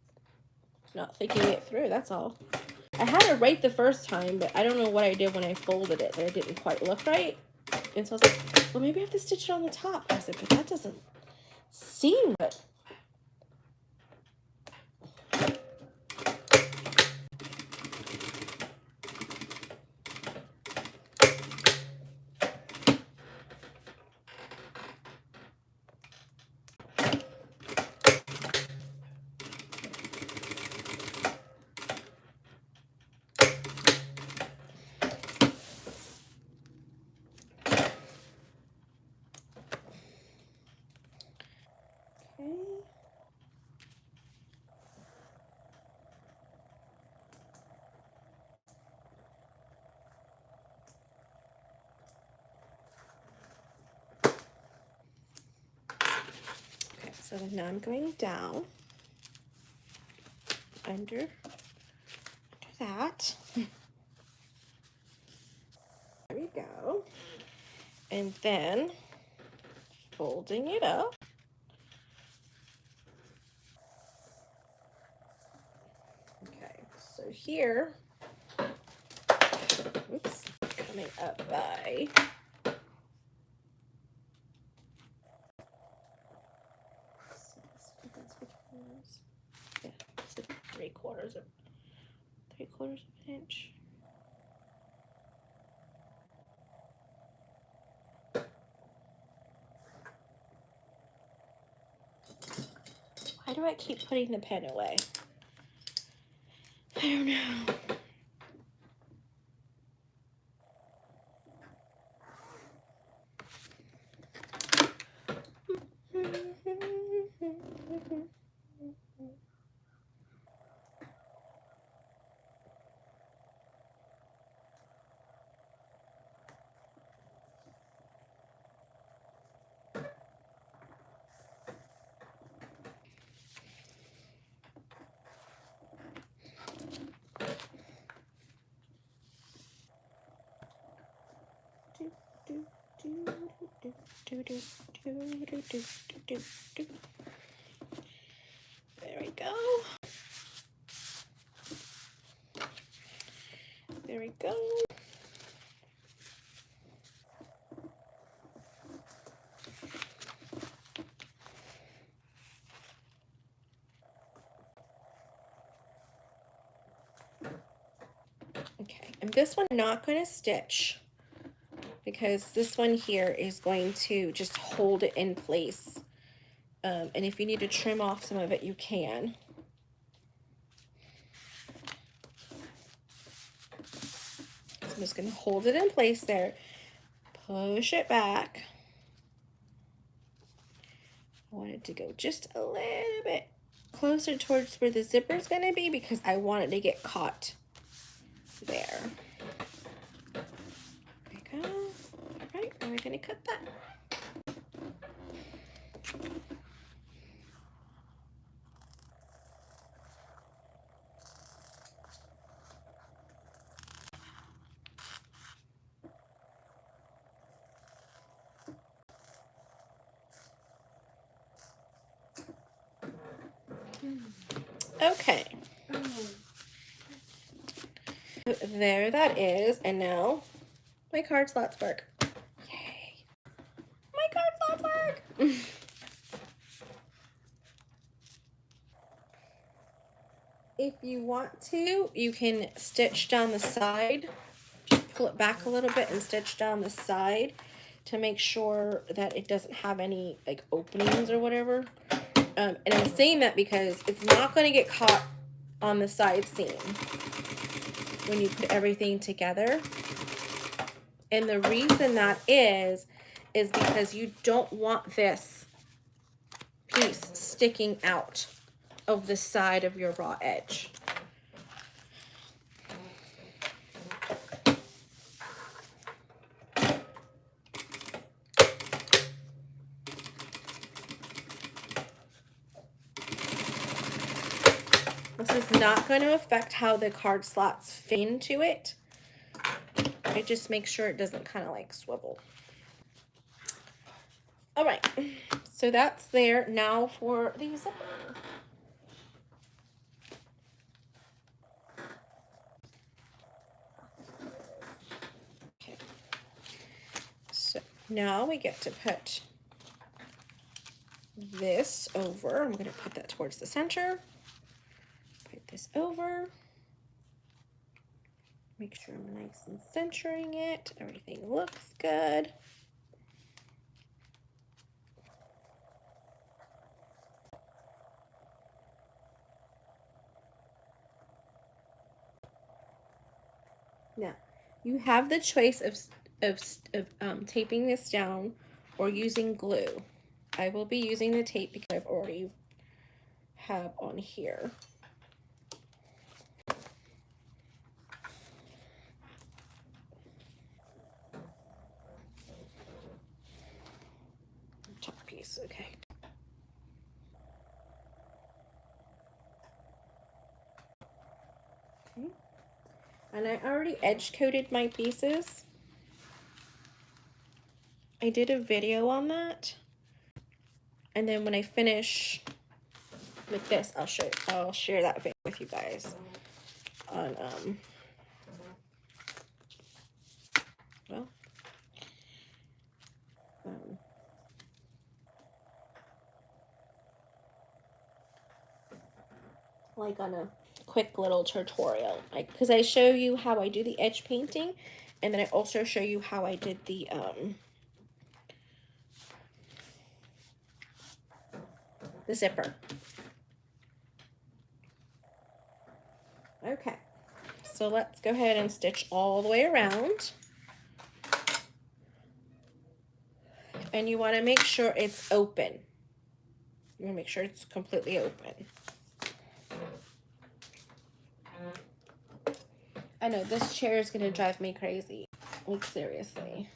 not thinking it through, that's all. I had it right the first time, but I don't know what I did when I folded it. That it didn't quite look right. And so I was like, well, maybe I have to stitch it on the top. I said, but that doesn't seem good. Okay. Okay, so now I'm going down under that. There we go. And then folding it up. Okay, so here, oops, coming up by yeah, so 3/4 of an inch. Why do I keep putting the pen away? I don't know. There we go. There we go. Okay, and this one I'm not going to stitch because this one here is going to just hold it in place. And if you need to trim off some of it, you can. So I'm just going to hold it in place there, push it back. I want it to go just a little bit closer towards where the zipper is going to be because I want it to get caught there. There we go. All right, now we're going to cut that. Okay. There that is, and now my card slots work. Yay! My card slots work! If you want to, you can stitch down the side. Just pull it back a little bit and stitch down the side to make sure that it doesn't have any like openings or whatever. And I'm saying that because it's not going to get caught on the side seam when you put everything together. And the reason that is because you don't want this piece sticking out of the side of your raw edge. This is not going to affect how the card slots fit into it. It just makes sure it doesn't kind of like swivel. All right, so that's there. Now for the zipper. Okay, so now we get to put this over. I'm going to put that towards the center. Put this over. Make sure I'm nice and centering it. Everything looks good. Now, you have the choice of taping this down or using glue. I will be using the tape because I've already have on here. Top piece, okay. Okay. And I already edge coated my pieces. I did a video on that. And then when I finish with this, I'll share that video with you guys on well like on a quick little tutorial, like because I show you how I do the edge painting, and then I also show you how I did the zipper. Okay, so let's go ahead and stitch all the way around. And you want to make sure it's open. You want to make sure it's completely open. I know this chair is going to drive me crazy. Like, seriously.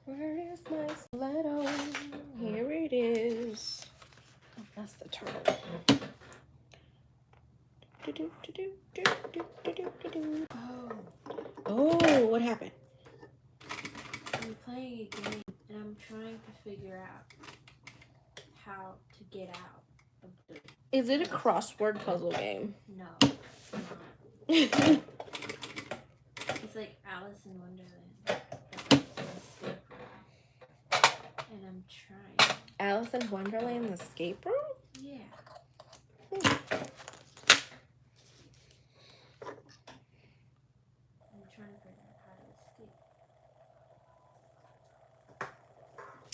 Where is my stiletto? Here it is. Oh, that's the turtle. Oh, what happened? I'm playing a game and I'm trying to figure out how to get out of the. Is it a crossword puzzle game? No, it's not. It's like Alice in Wonderland, but like an escape room. And I'm trying. Alice in Wonderland, the escape room? Yeah. I'm trying to figure out how to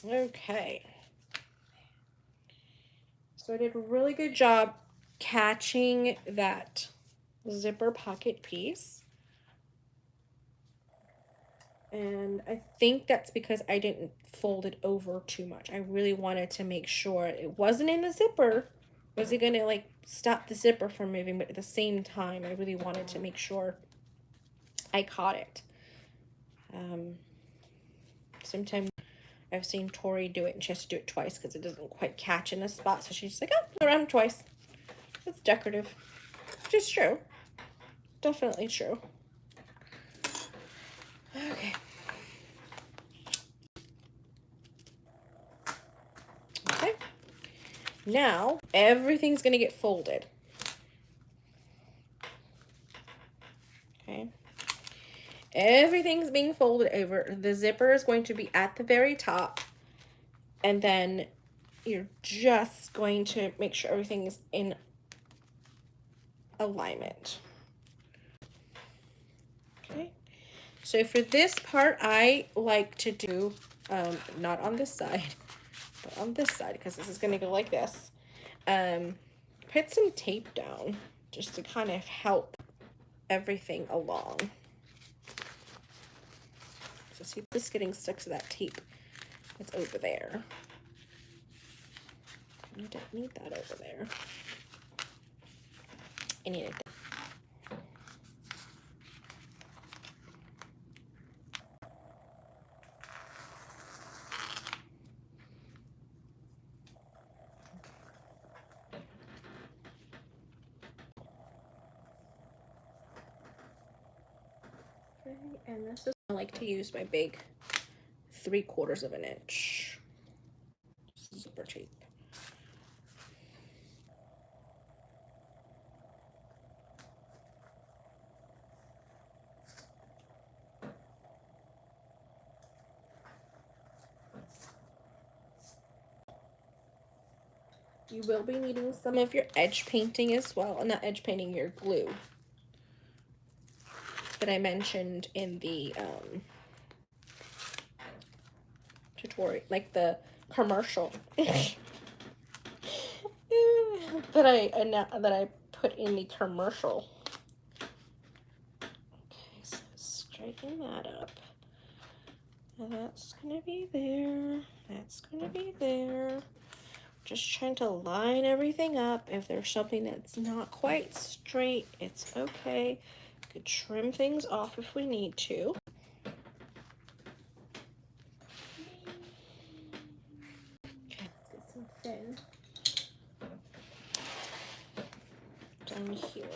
escape. Okay. So I did a really good job catching that zipper pocket piece. And I think that's because I didn't fold it over too much. I really wanted to make sure it wasn't in the zipper. Was it going to like stop the zipper from moving? But at the same time, I really wanted to make sure I caught it. Sometimes I've seen Tori do it, and she has to do it twice because it doesn't quite catch in a spot. So she's like, oh, around twice. It's decorative. Which is true. Definitely true. Okay. Okay. Now, everything's going to get folded. Okay. Everything's being folded over. The zipper is going to be at the very top. And then you're just going to make sure everything is in alignment. Okay. So for this part, I like to do, not on this side, but on this side, because this is going to go like this. Put some tape down just to kind of help everything along. So see this getting stuck to that tape that's over there. I don't need that over there. I need it. Okay, and this is, I like to use my big 3/4 of an inch zipper tape. You will be needing some of your edge painting as well, and not edge painting, your glue that I mentioned in the tutorial, like the commercial that I put in the commercial. Okay, so straighten that up. And that's gonna be there. That's gonna be there. Just trying to line everything up. If there's something that's not quite straight, it's okay. You could trim things off if we need to. Okay, let's get some thin down here.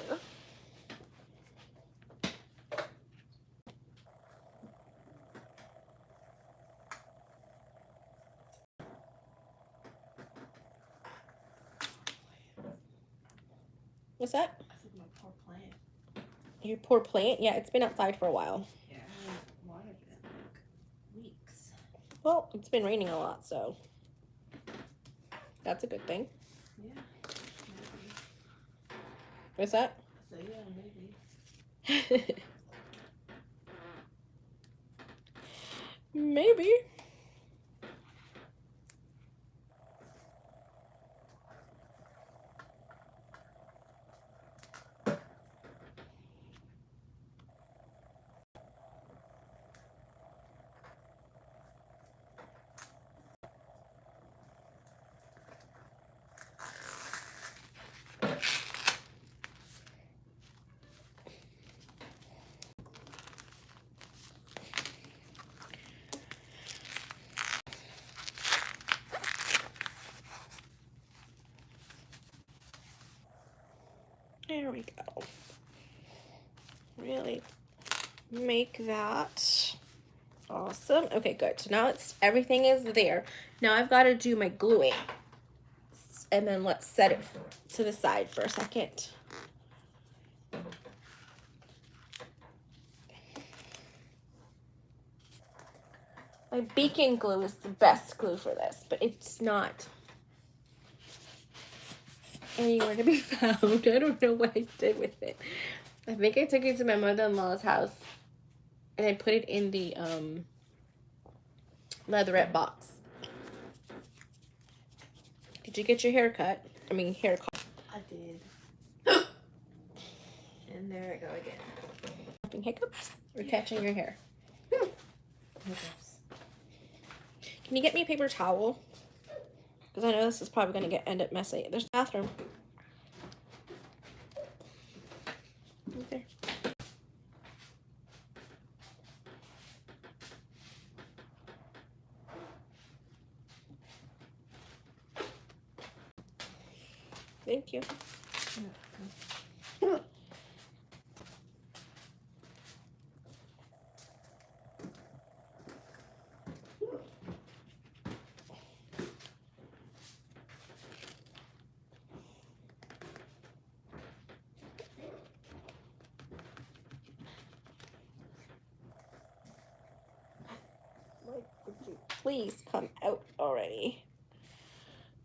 What's that? I said my poor plant. Your poor plant? Yeah, it's been outside for a while. Yeah, I haven't watered it in like weeks. Well, it's been raining a lot, so that's a good thing. Yeah, maybe. What's that? So yeah, maybe. Maybe. There we go. Really make that awesome. Okay, good. So now everything is there. Now I've got to do my gluing. And then let's set it to the side for a second. My beacon glue is the best glue for this, but it's not anywhere to be found. I don't know what I did with it. I think I took it to my mother-in-law's house and I put it in the leatherette box. Did you get your hair cut? I mean, hair cut. I did. And there I go again. Having hiccups or catching your hair? Hiccups. Can you get me a paper towel? Because I know this is probably going to end up messy. There's a bathroom. Right there. Thank you. Like, would you please come out already?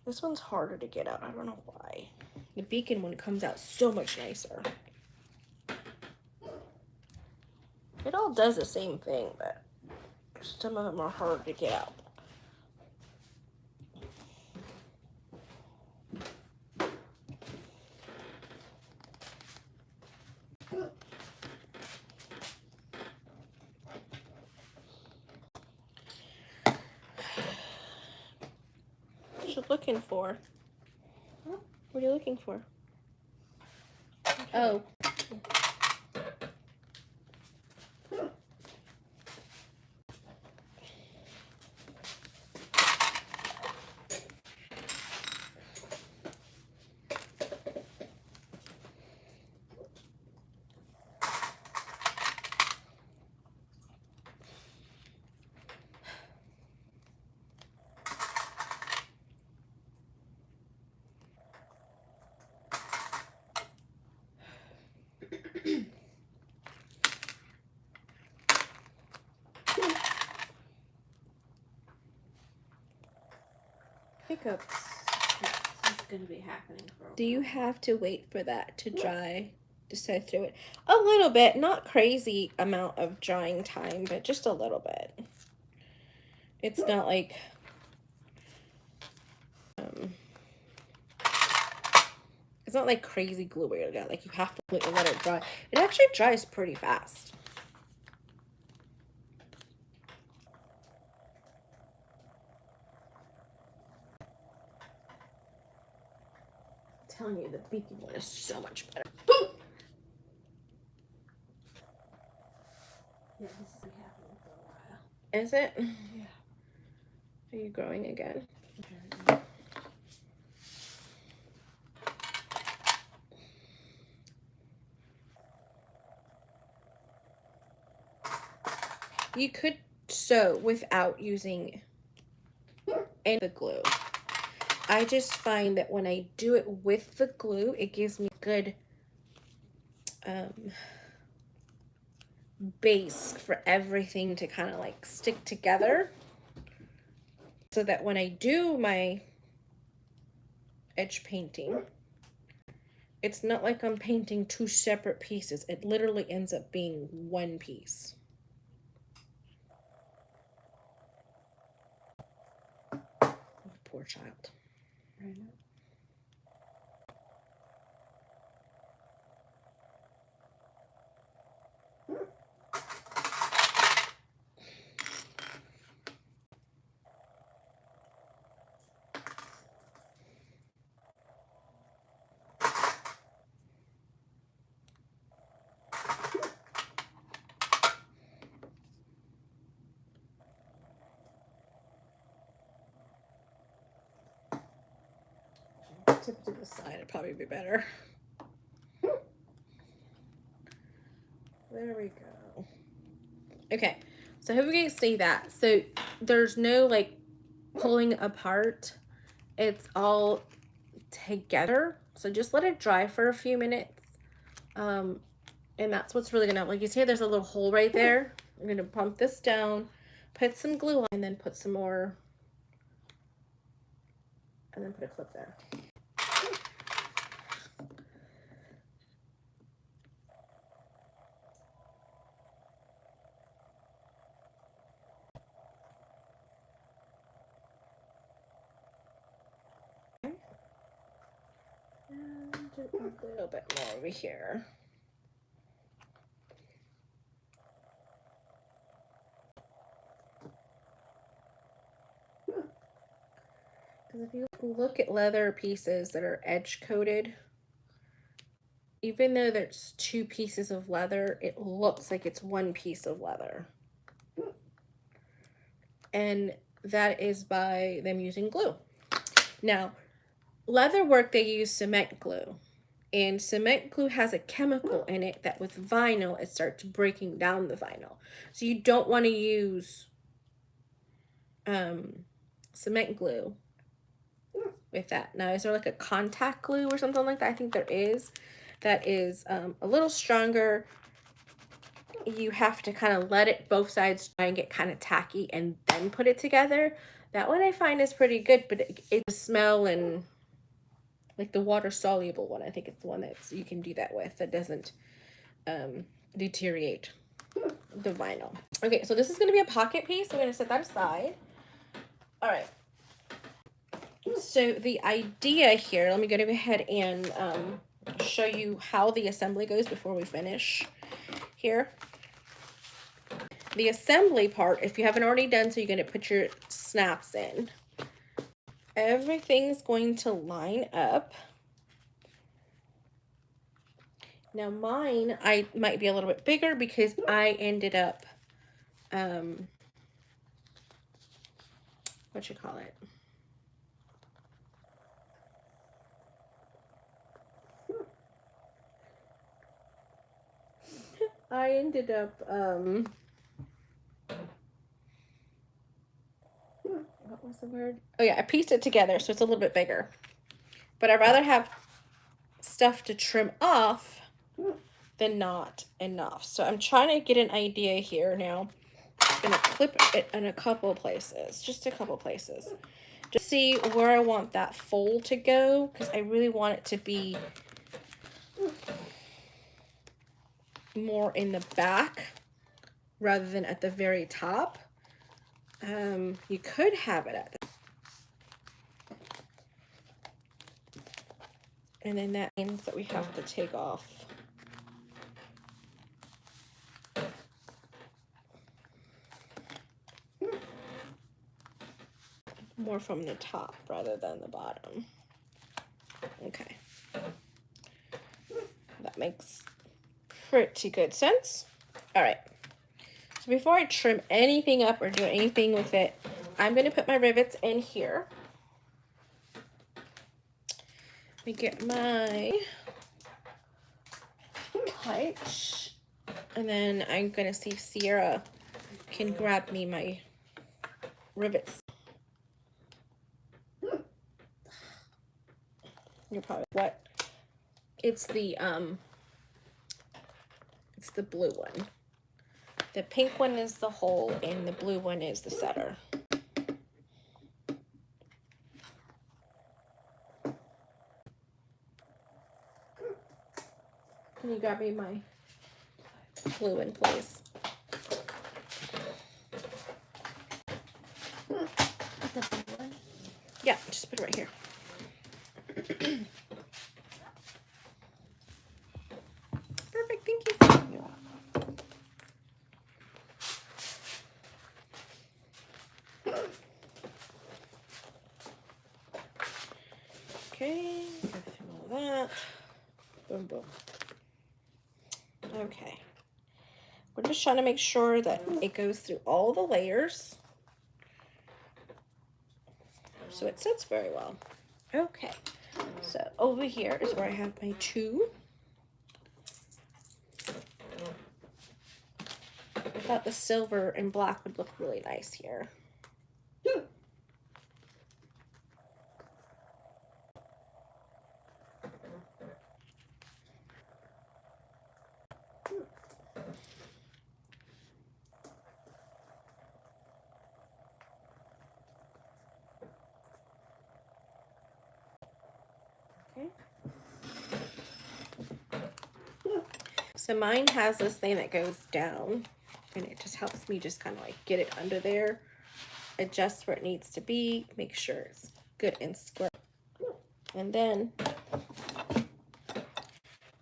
This one's harder to get out. I don't know why. The beacon one comes out so much nicer. It all does the same thing, but some of them are harder to get out. What are you looking for? Huh? What are you looking for? Oh. Hiccups. This is going to be happening for a while. Do you have to wait for that to dry to sew through it? A little bit, not crazy amount of drying time, but just a little bit. It's not like it's not like crazy glue where you like you have to wait and let it dry. It actually dries pretty fast. I'm telling you, the beacon one is so much better. Yeah, this is happening for a while. Is it? Yeah. Are you growing again? Okay. You could sew without using any of the glue. I just find that when I do it with the glue, it gives me good base for everything to kind of like stick together, so that when I do my edge painting, it's not like I'm painting two separate pieces. It literally ends up being one piece. Poor child. I know. Tip it to the side, it'd probably be better. There we go. Okay, so I hope you guys see that. So there's no like pulling apart. It's all together. So just let it dry for a few minutes. And that's what's really gonna, like you see, there's a little hole right there. I'm gonna pump this down, put some glue on, and then put some more, and then put a clip there. And do a little bit more over here. Because if you look at leather pieces that are edge coated, even though there's two pieces of leather, it looks like it's one piece of leather. And that is by them using glue. Now, leatherwork, they use cement glue. And cement glue has a chemical in it that with vinyl, it starts breaking down the vinyl. So you don't want to use cement glue with that. Now, is there like a contact glue or something like that? I think there is. That is a little stronger. You have to kind of let it both sides try and get kind of tacky and then put it together. That one I find is pretty good, but it smell and like the water soluble one. I think it's the one that you can do that with that doesn't deteriorate the vinyl. Okay, so this is going to be a pocket piece. I'm going to set that aside. All right. So the idea here, let me go ahead and show you how the assembly goes before we finish here. The assembly part, if you haven't already done so, you're going to put your snaps in. Everything's going to line up. Now mine, I might be a little bit bigger because I ended up, what you call it? I ended up, what was the word? Oh yeah, I pieced it together so it's a little bit bigger. But I'd rather have stuff to trim off than not enough. So I'm trying to get an idea here now. I'm gonna clip it in a couple places, just a couple places. Just see where I want that fold to go, because I really want it to be more in the back rather than at the very top. You could have it at the, and then that means that we have to take off more from the top rather than the bottom. Okay, that makes pretty good sense. All right, so before I trim anything up or do anything with it, I'm going to put my rivets in here. Let me get my punch, and then I'm going to see if Sierra can grab me my rivets. You're probably what? It's the blue one. The pink one is the hole and the blue one is the setter. Can you grab me my blue one, please? The blue one? Yeah, just put it right here. Perfect, thank you. Okay, go through all that. Boom, boom. Okay. We're just trying to make sure that it goes through all the layers so it sits very well. Okay, so over here is where I have my two. I thought the silver and black would look really nice here. Okay. So mine has this thing that goes down, and it just helps me just kind of like get it under there, adjust where it needs to be, make sure it's good and square, and then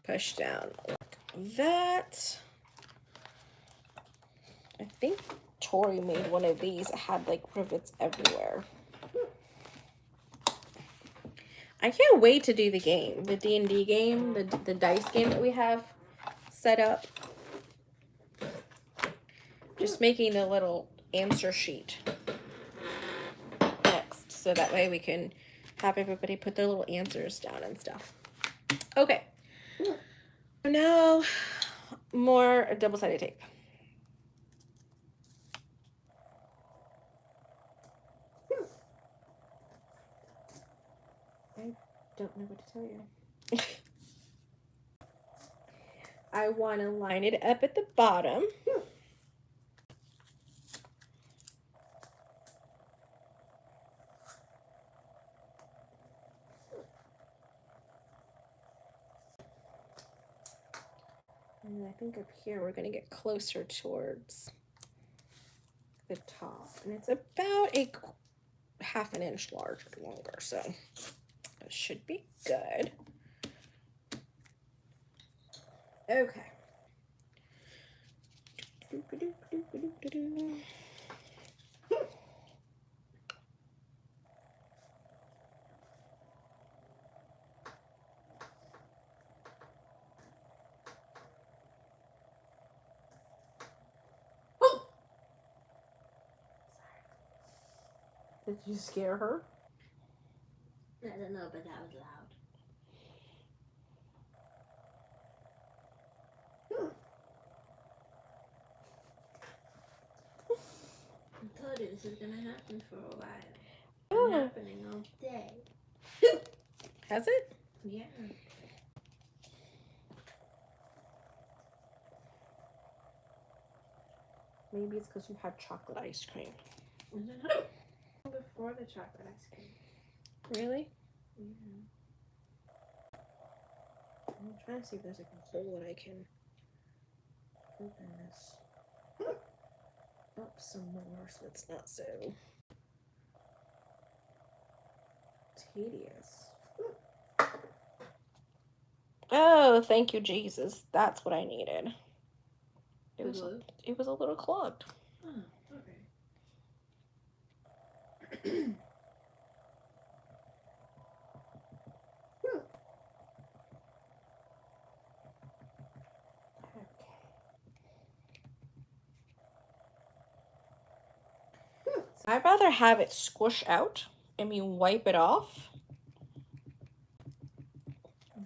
push down like that. I think Tori made one of these. It had like rivets everywhere. I can't wait to do the game, the D&D game, the dice game that we have set up. Just making the little answer sheet next, so that way we can have everybody put their little answers down and stuff. Okay. Now, more double-sided tape. I don't know what to tell you. I want to line it up at the bottom. And I think up here we're going to get closer towards the top. And it's about a half an inch larger, longer, so it should be good. Okay. Did you scare her? I don't know, but that was loud. I told you this is gonna happen for a while. Oh. It's happening all day. Has it? Yeah. Maybe it's because you had chocolate ice cream. I don't know. Before the chocolate ice cream. Really? Yeah. I'm trying to see if there's like a hole that I can open this up some more so it's not so tedious. Oh, thank you, Jesus. That's what I needed. It was a little clogged. Oh, okay. I'd rather have it squish out and you wipe it off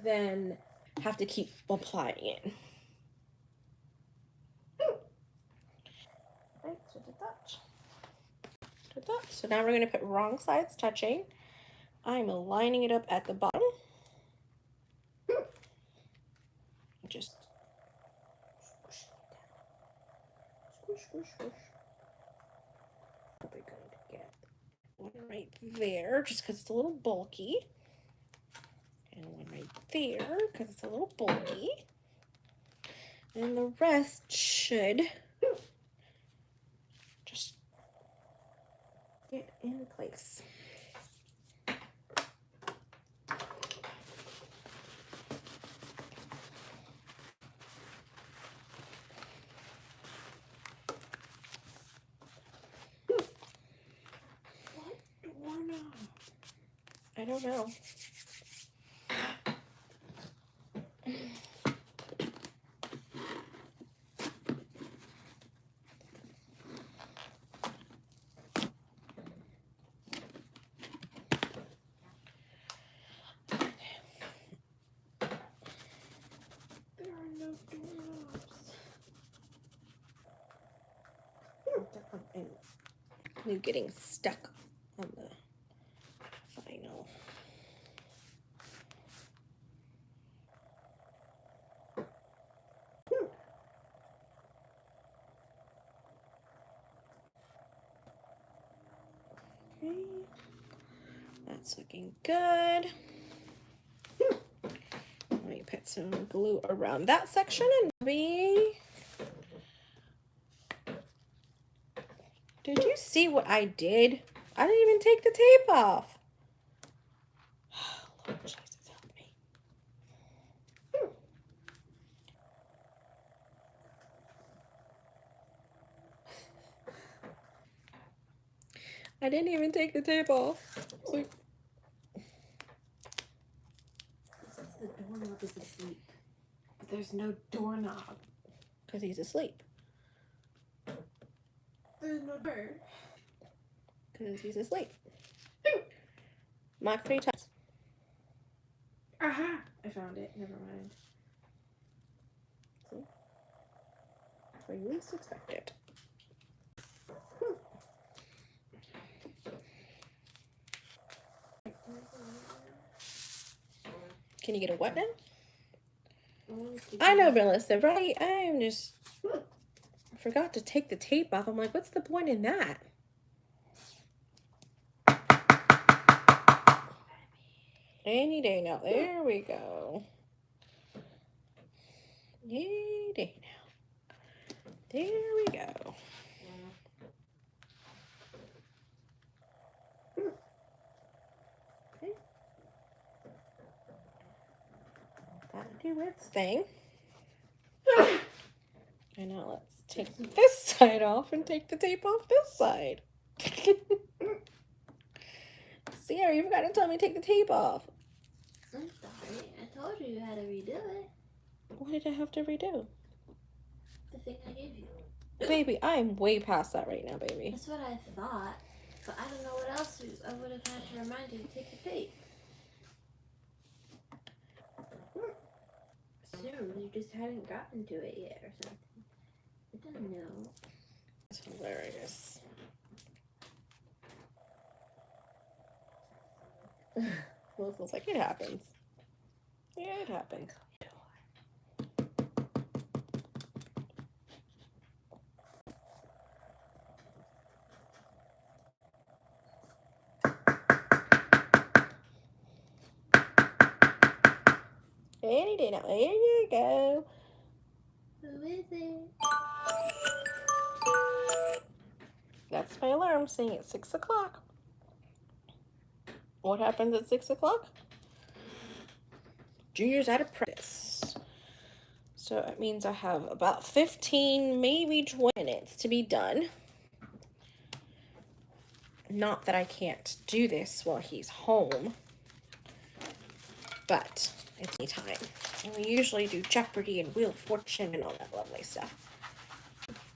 than have to keep applying it. Right, so did that. Did that. So now we're going to put wrong sides touching. I'm lining it up at the bottom. Just squish it down. Squish, squish, squish. Probably going to get one right there just because it's a little bulky. And one right there because it's a little bulky. And the rest should just get in place. I don't know. There are no doorknobs. You're getting stuck on the vinyl. Okay, that's looking good. Let me put some glue around that section and maybe. Did you see what I did? I didn't even take the tape off. Lord Jesus, help me. I didn't even take the tape off. So The doorknob is asleep. There's no doorknob. because he's asleep. There's no door. Because he's asleep. Mark 3 times. Aha! I found it. Never mind. See? Where you least expect it. Can you get a what now? I know, Melissa, right? I'm just... I forgot to take the tape off. I'm like, what's the point in that? Any day now. There we go. Any day now. There we go. Okay. That do its thing. And now let's take this side off and take the tape off this side. Sierra, you forgot to tell me to take the tape off. I'm sorry. I told you how to redo it. What did I have to redo? The thing I gave you. Baby, I'm way past that right now, baby. That's what I thought. But I don't know what else I would have had to remind you to take the tape. Assumed you just hadn't gotten to it yet or something. I don't know. That's hilarious. Melissa's like, it happens. Yeah, it happens. Any day now. There you go. Who is it? That's my alarm saying it's 6 o'clock. What happens at 6 o'clock? Junior's out of practice. So it means I have about 15, maybe 20 minutes to be done. Not that I can't do this while he's home, but it's any time. And we usually do Jeopardy and Wheel of Fortune and all that lovely stuff.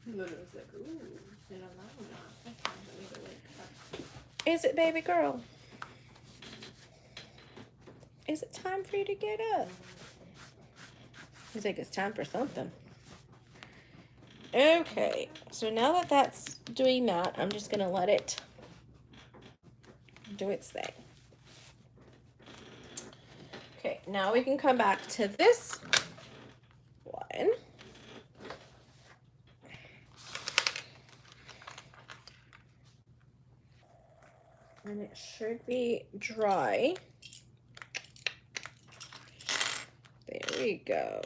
Literally was like, ooh, I don't know. That's fine, but we can wait. Is it, baby girl? Is it time for you to get up? He's like, it's time for something. Okay, so now that that's doing that, I'm just gonna let it do its thing. Okay, now we can come back to this one. And it should be dry. There we go.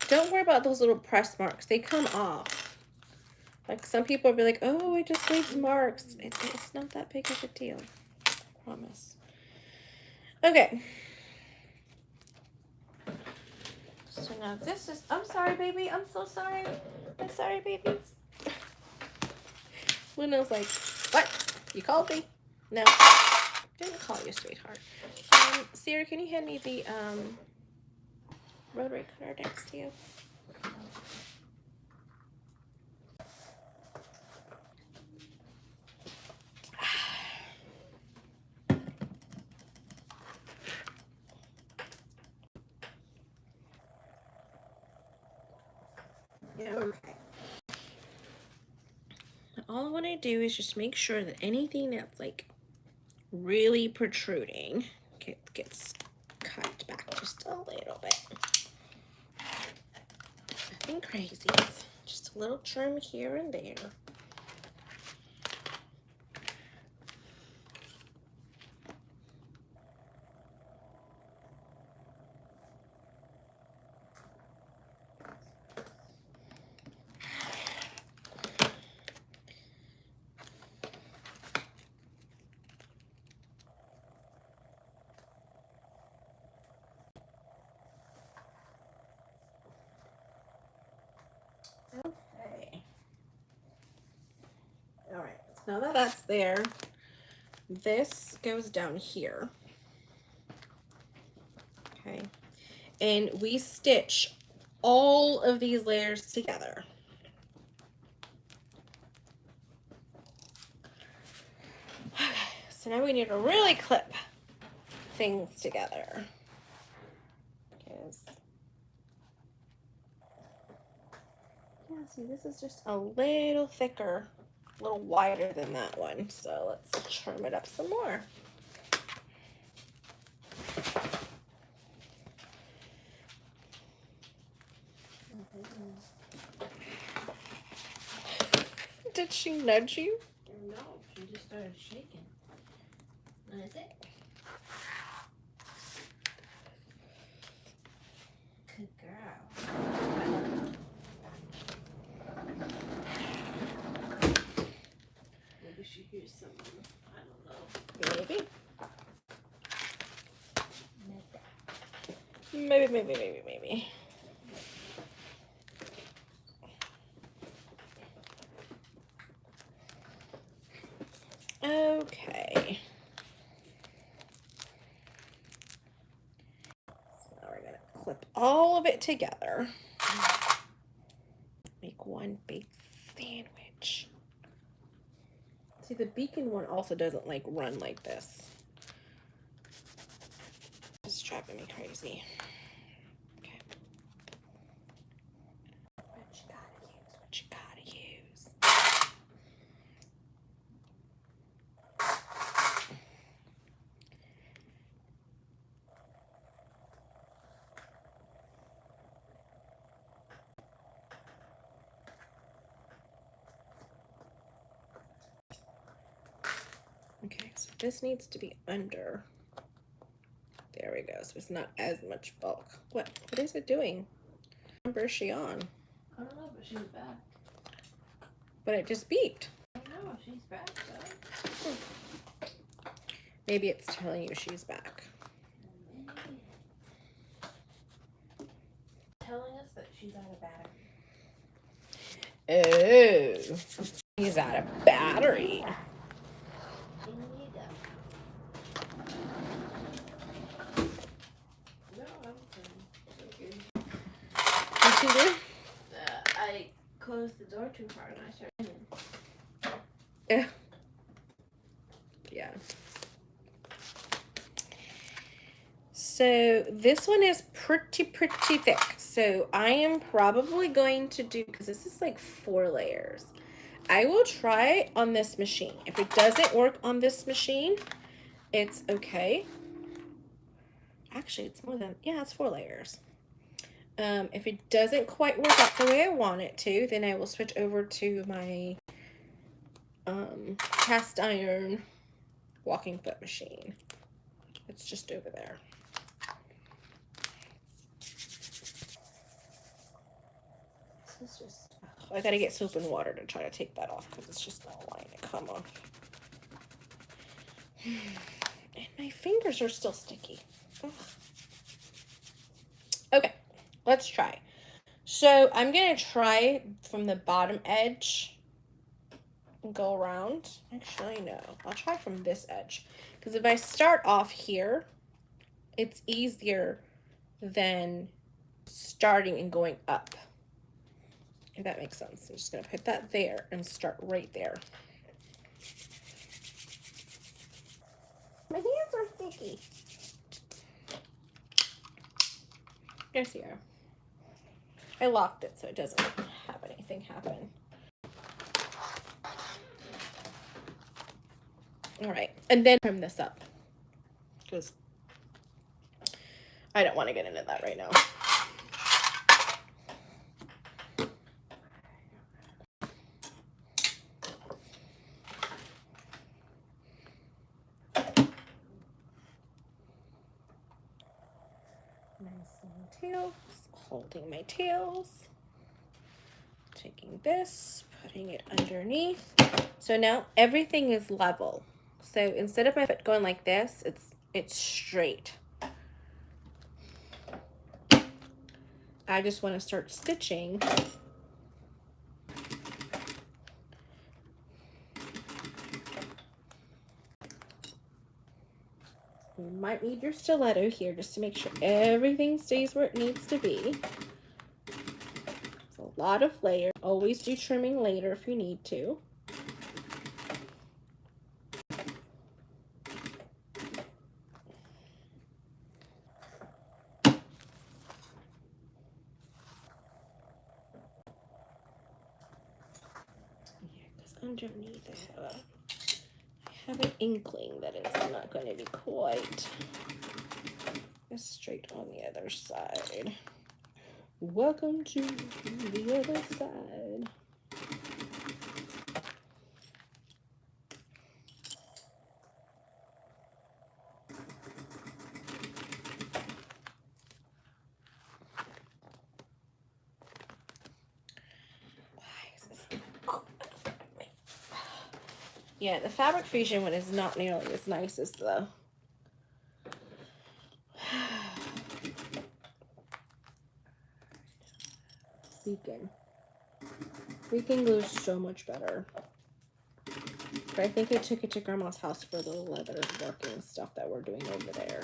Don't worry about those little press marks. They come off. Like some people will be like, oh, it just leaves marks. It's not that big of a deal. I promise. Okay. So now this is, I'm sorry, baby. I'm so sorry. I'm sorry, babies. Luna's like, what? You called me? No. Didn't call you, sweetheart. Sierra, can you hand me the rotary cutter next to you? Okay. All I want to do is just make sure that anything that's like really protruding gets cut back just a little bit. Nothing crazy. Just a little trim here and there. Okay. All right. So now that that's there, this goes down here. Okay. And we stitch all of these layers together. so now we need to really clip things together. Because, yeah, see, this is just a little thicker, a little wider than that one. So let's trim it up some more. Did she nudge you? No, she just started shaking. What is it? Good girl. Maybe she hears someone. I don't know. Maybe. Maybe. Okay. So now we're gonna clip all of it together. Make one big sandwich. See, the beacon one also doesn't like run like this. It's driving me crazy. Okay. What you gotta use. Okay, so this needs to be under. There we go. So it's not as much bulk. What is it doing? What number is she on? I don't know, but she's back. But it just beeped. I don't know, she's back though. Maybe it's telling you she's back. Telling us that she's out of battery. Oh, she's out of battery. No, I'm okay. What'd she do? I closed the door too hard and I started Yeah. Yeah. So this one is pretty thick. So I am probably going to do, because this is like 4 layers. I will try on this machine. If it doesn't work on this machine, it's okay. Actually, it's more than, yeah, it's 4 layers. If it doesn't quite work out the way I want it to, then I will switch over to my cast iron walking foot machine. It's just over there. This is just, I gotta get soap and water to try to take that off because it's just not wanting to come off. And my fingers are still sticky. Ugh. Okay, let's try. So I'm gonna try from the bottom edge and go around. Actually, no, I'll try from this edge. Because if I start off here, it's easier than starting and going up. If that makes sense. I'm just gonna put that there and start right there. My hands are sticky. Yes, you are. I locked it so it doesn't have anything happen. All right, and then trim this up because I don't want to get into that right now. Nice long tails, holding my tails, taking this, putting it underneath. So now everything is level. So instead of my foot going like this, it's straight. I just want to start stitching. You might need your stiletto here just to make sure everything stays where it needs to be. It's a lot of layers. Always do trimming later if you need to. underneath it. I have an inkling that it's not going to be quite as straight on the other side. Welcome to the other side. Yeah, the Fabric Fusion one is not nearly as nice as the Beacon. Beacon glues so much better. But I think I took it to Grandma's house for the leather working stuff that we're doing over there.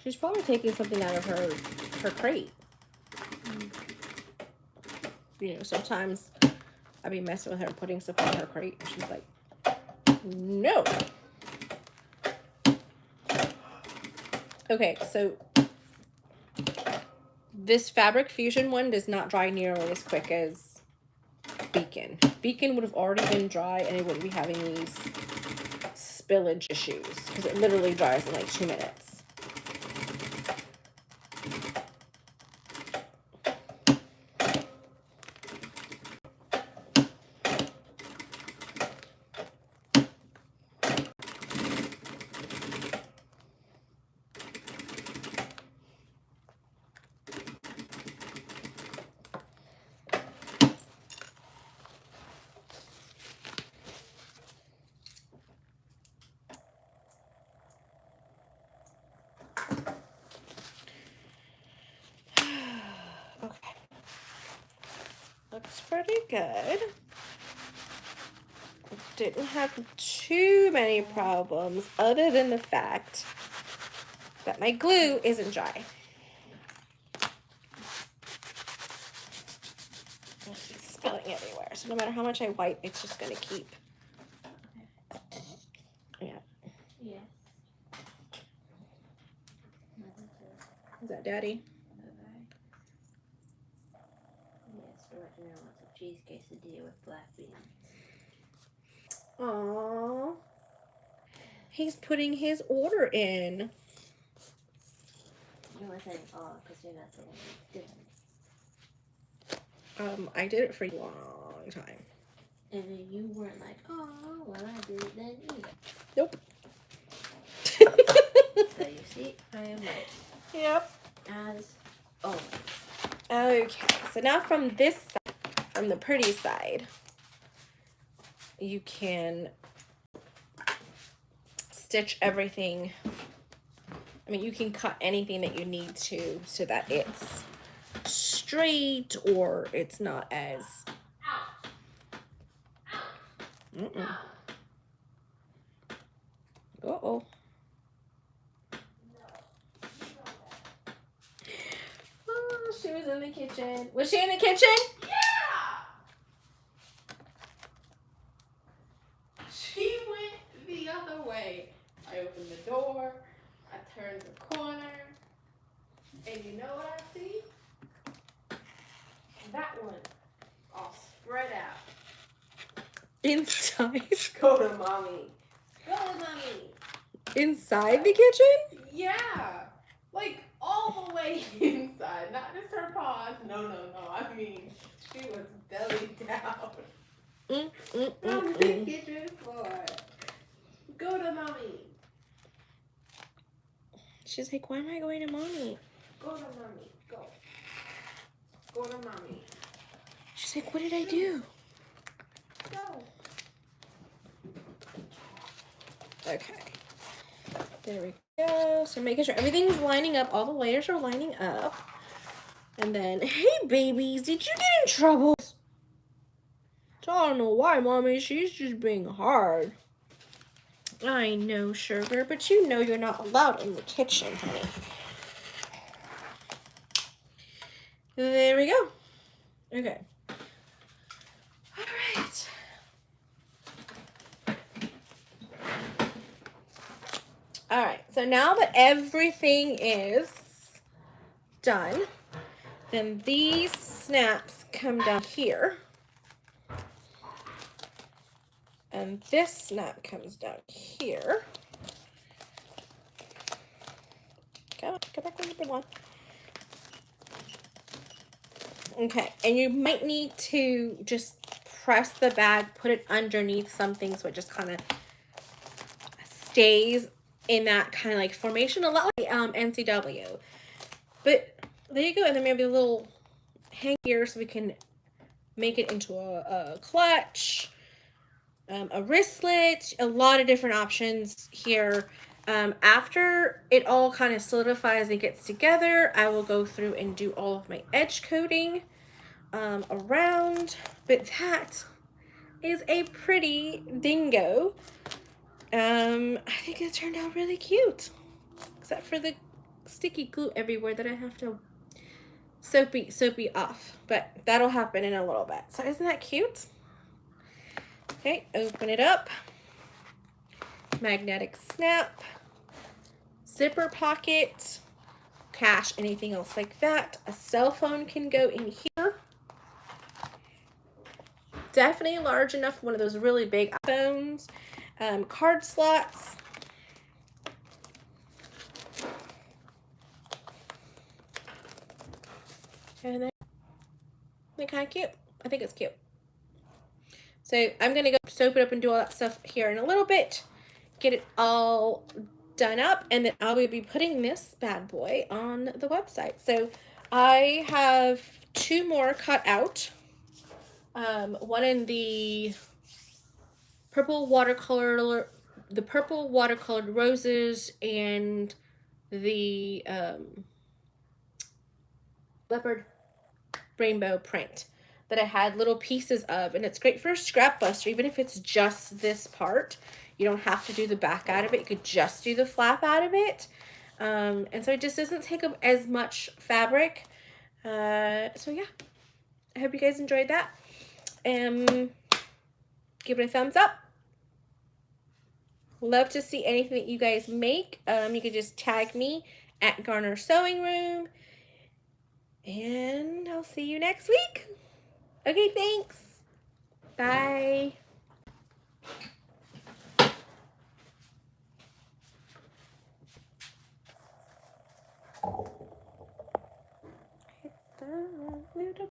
She's probably taking something out of her crate. You know, sometimes I'd be messing with her, putting stuff in her crate, and she's like, no. Okay, so this Fabric Fusion one does not dry nearly as quick as Beacon. Beacon would have already been dry and it wouldn't be having these spillage issues because it literally dries in like 2 minutes. Okay. Looks pretty good. Didn't have too many problems other than the fact that my glue isn't dry. It's spilling everywhere. So no matter how much I wipe, it's just going to keep. Yeah. Yes. Is that Daddy? Yes, for dinner wants a cheese quesadilla with black beans. Aww. He's putting his order in. You were saying, oh, because you're not the one who did it. I did it for a long time. And then you weren't like, oh, well, I did it then either. Nope. So you see, I am right. Yep. As always. Okay, so now from this side, from the pretty side, you can stitch everything. I mean, you can cut anything that you need to so that it's straight or it's not as... Uh-oh. Oh, she was in the kitchen. Was she in the kitchen? Yeah! She went the other way. I opened the door, I turned the corner, and you know what I see? That one, all spread out. Inside? Go to mommy. Go to mommy. Inside the kitchen? Yeah. Like, all the way inside. Not just her paws. No. I mean, she was belly down. On the kitchen floor. Go to mommy. She's like, why am I going to mommy? Go to mommy. Go. Go to mommy. She's like, what did I do? Go. Okay. There we go. So making sure everything's lining up. All the layers are lining up. And then, hey babies, did you get in trouble? I don't know why, Mommy. She's just being hard. I know, sugar, but you know you're not allowed in the kitchen, honey. There we go. Okay. All right. All right. So now that everything is done, then these snaps come down here. And this snap comes down here. Go back where you belong. Okay, and you might need to just press the bag, put it underneath something so it just kind of stays in that kind of like formation, a lot like NCW. But there you go, and then maybe a little hang here so we can make it into a clutch, a wristlet, a lot of different options here. After it all kind of solidifies and gets together, I will go through and do all of my edge coating around. But that is a pretty dingo. I think it turned out really cute, except for the sticky glue everywhere that I have to soapy off. But that'll happen in a little bit. So isn't that cute? Okay, open it up. Magnetic snap, zipper pocket, cash, anything else like that. A cell phone can go in here. Definitely large enough for one of those really big phones. Card slots. And then they're kind of cute. I think it's cute. So I'm going to go soap it up and do all that stuff here in a little bit. Get it all done up. And then I will be putting this bad boy on the website. So I have 2 more cut out. One in the purple watercolor, the purple watercolored roses, and the leopard rainbow print that I had little pieces of, and it's great for a scrap buster, even if it's just this part. You don't have to do the back out of it. You could just do the flap out of it. And so it just doesn't take up as much fabric. So yeah, I hope you guys enjoyed that. Give it a thumbs up. Love to see anything that you guys make. You could just tag me at Garner Sewing Room. And I'll see you next week. Okay, thanks. Bye. Hit the little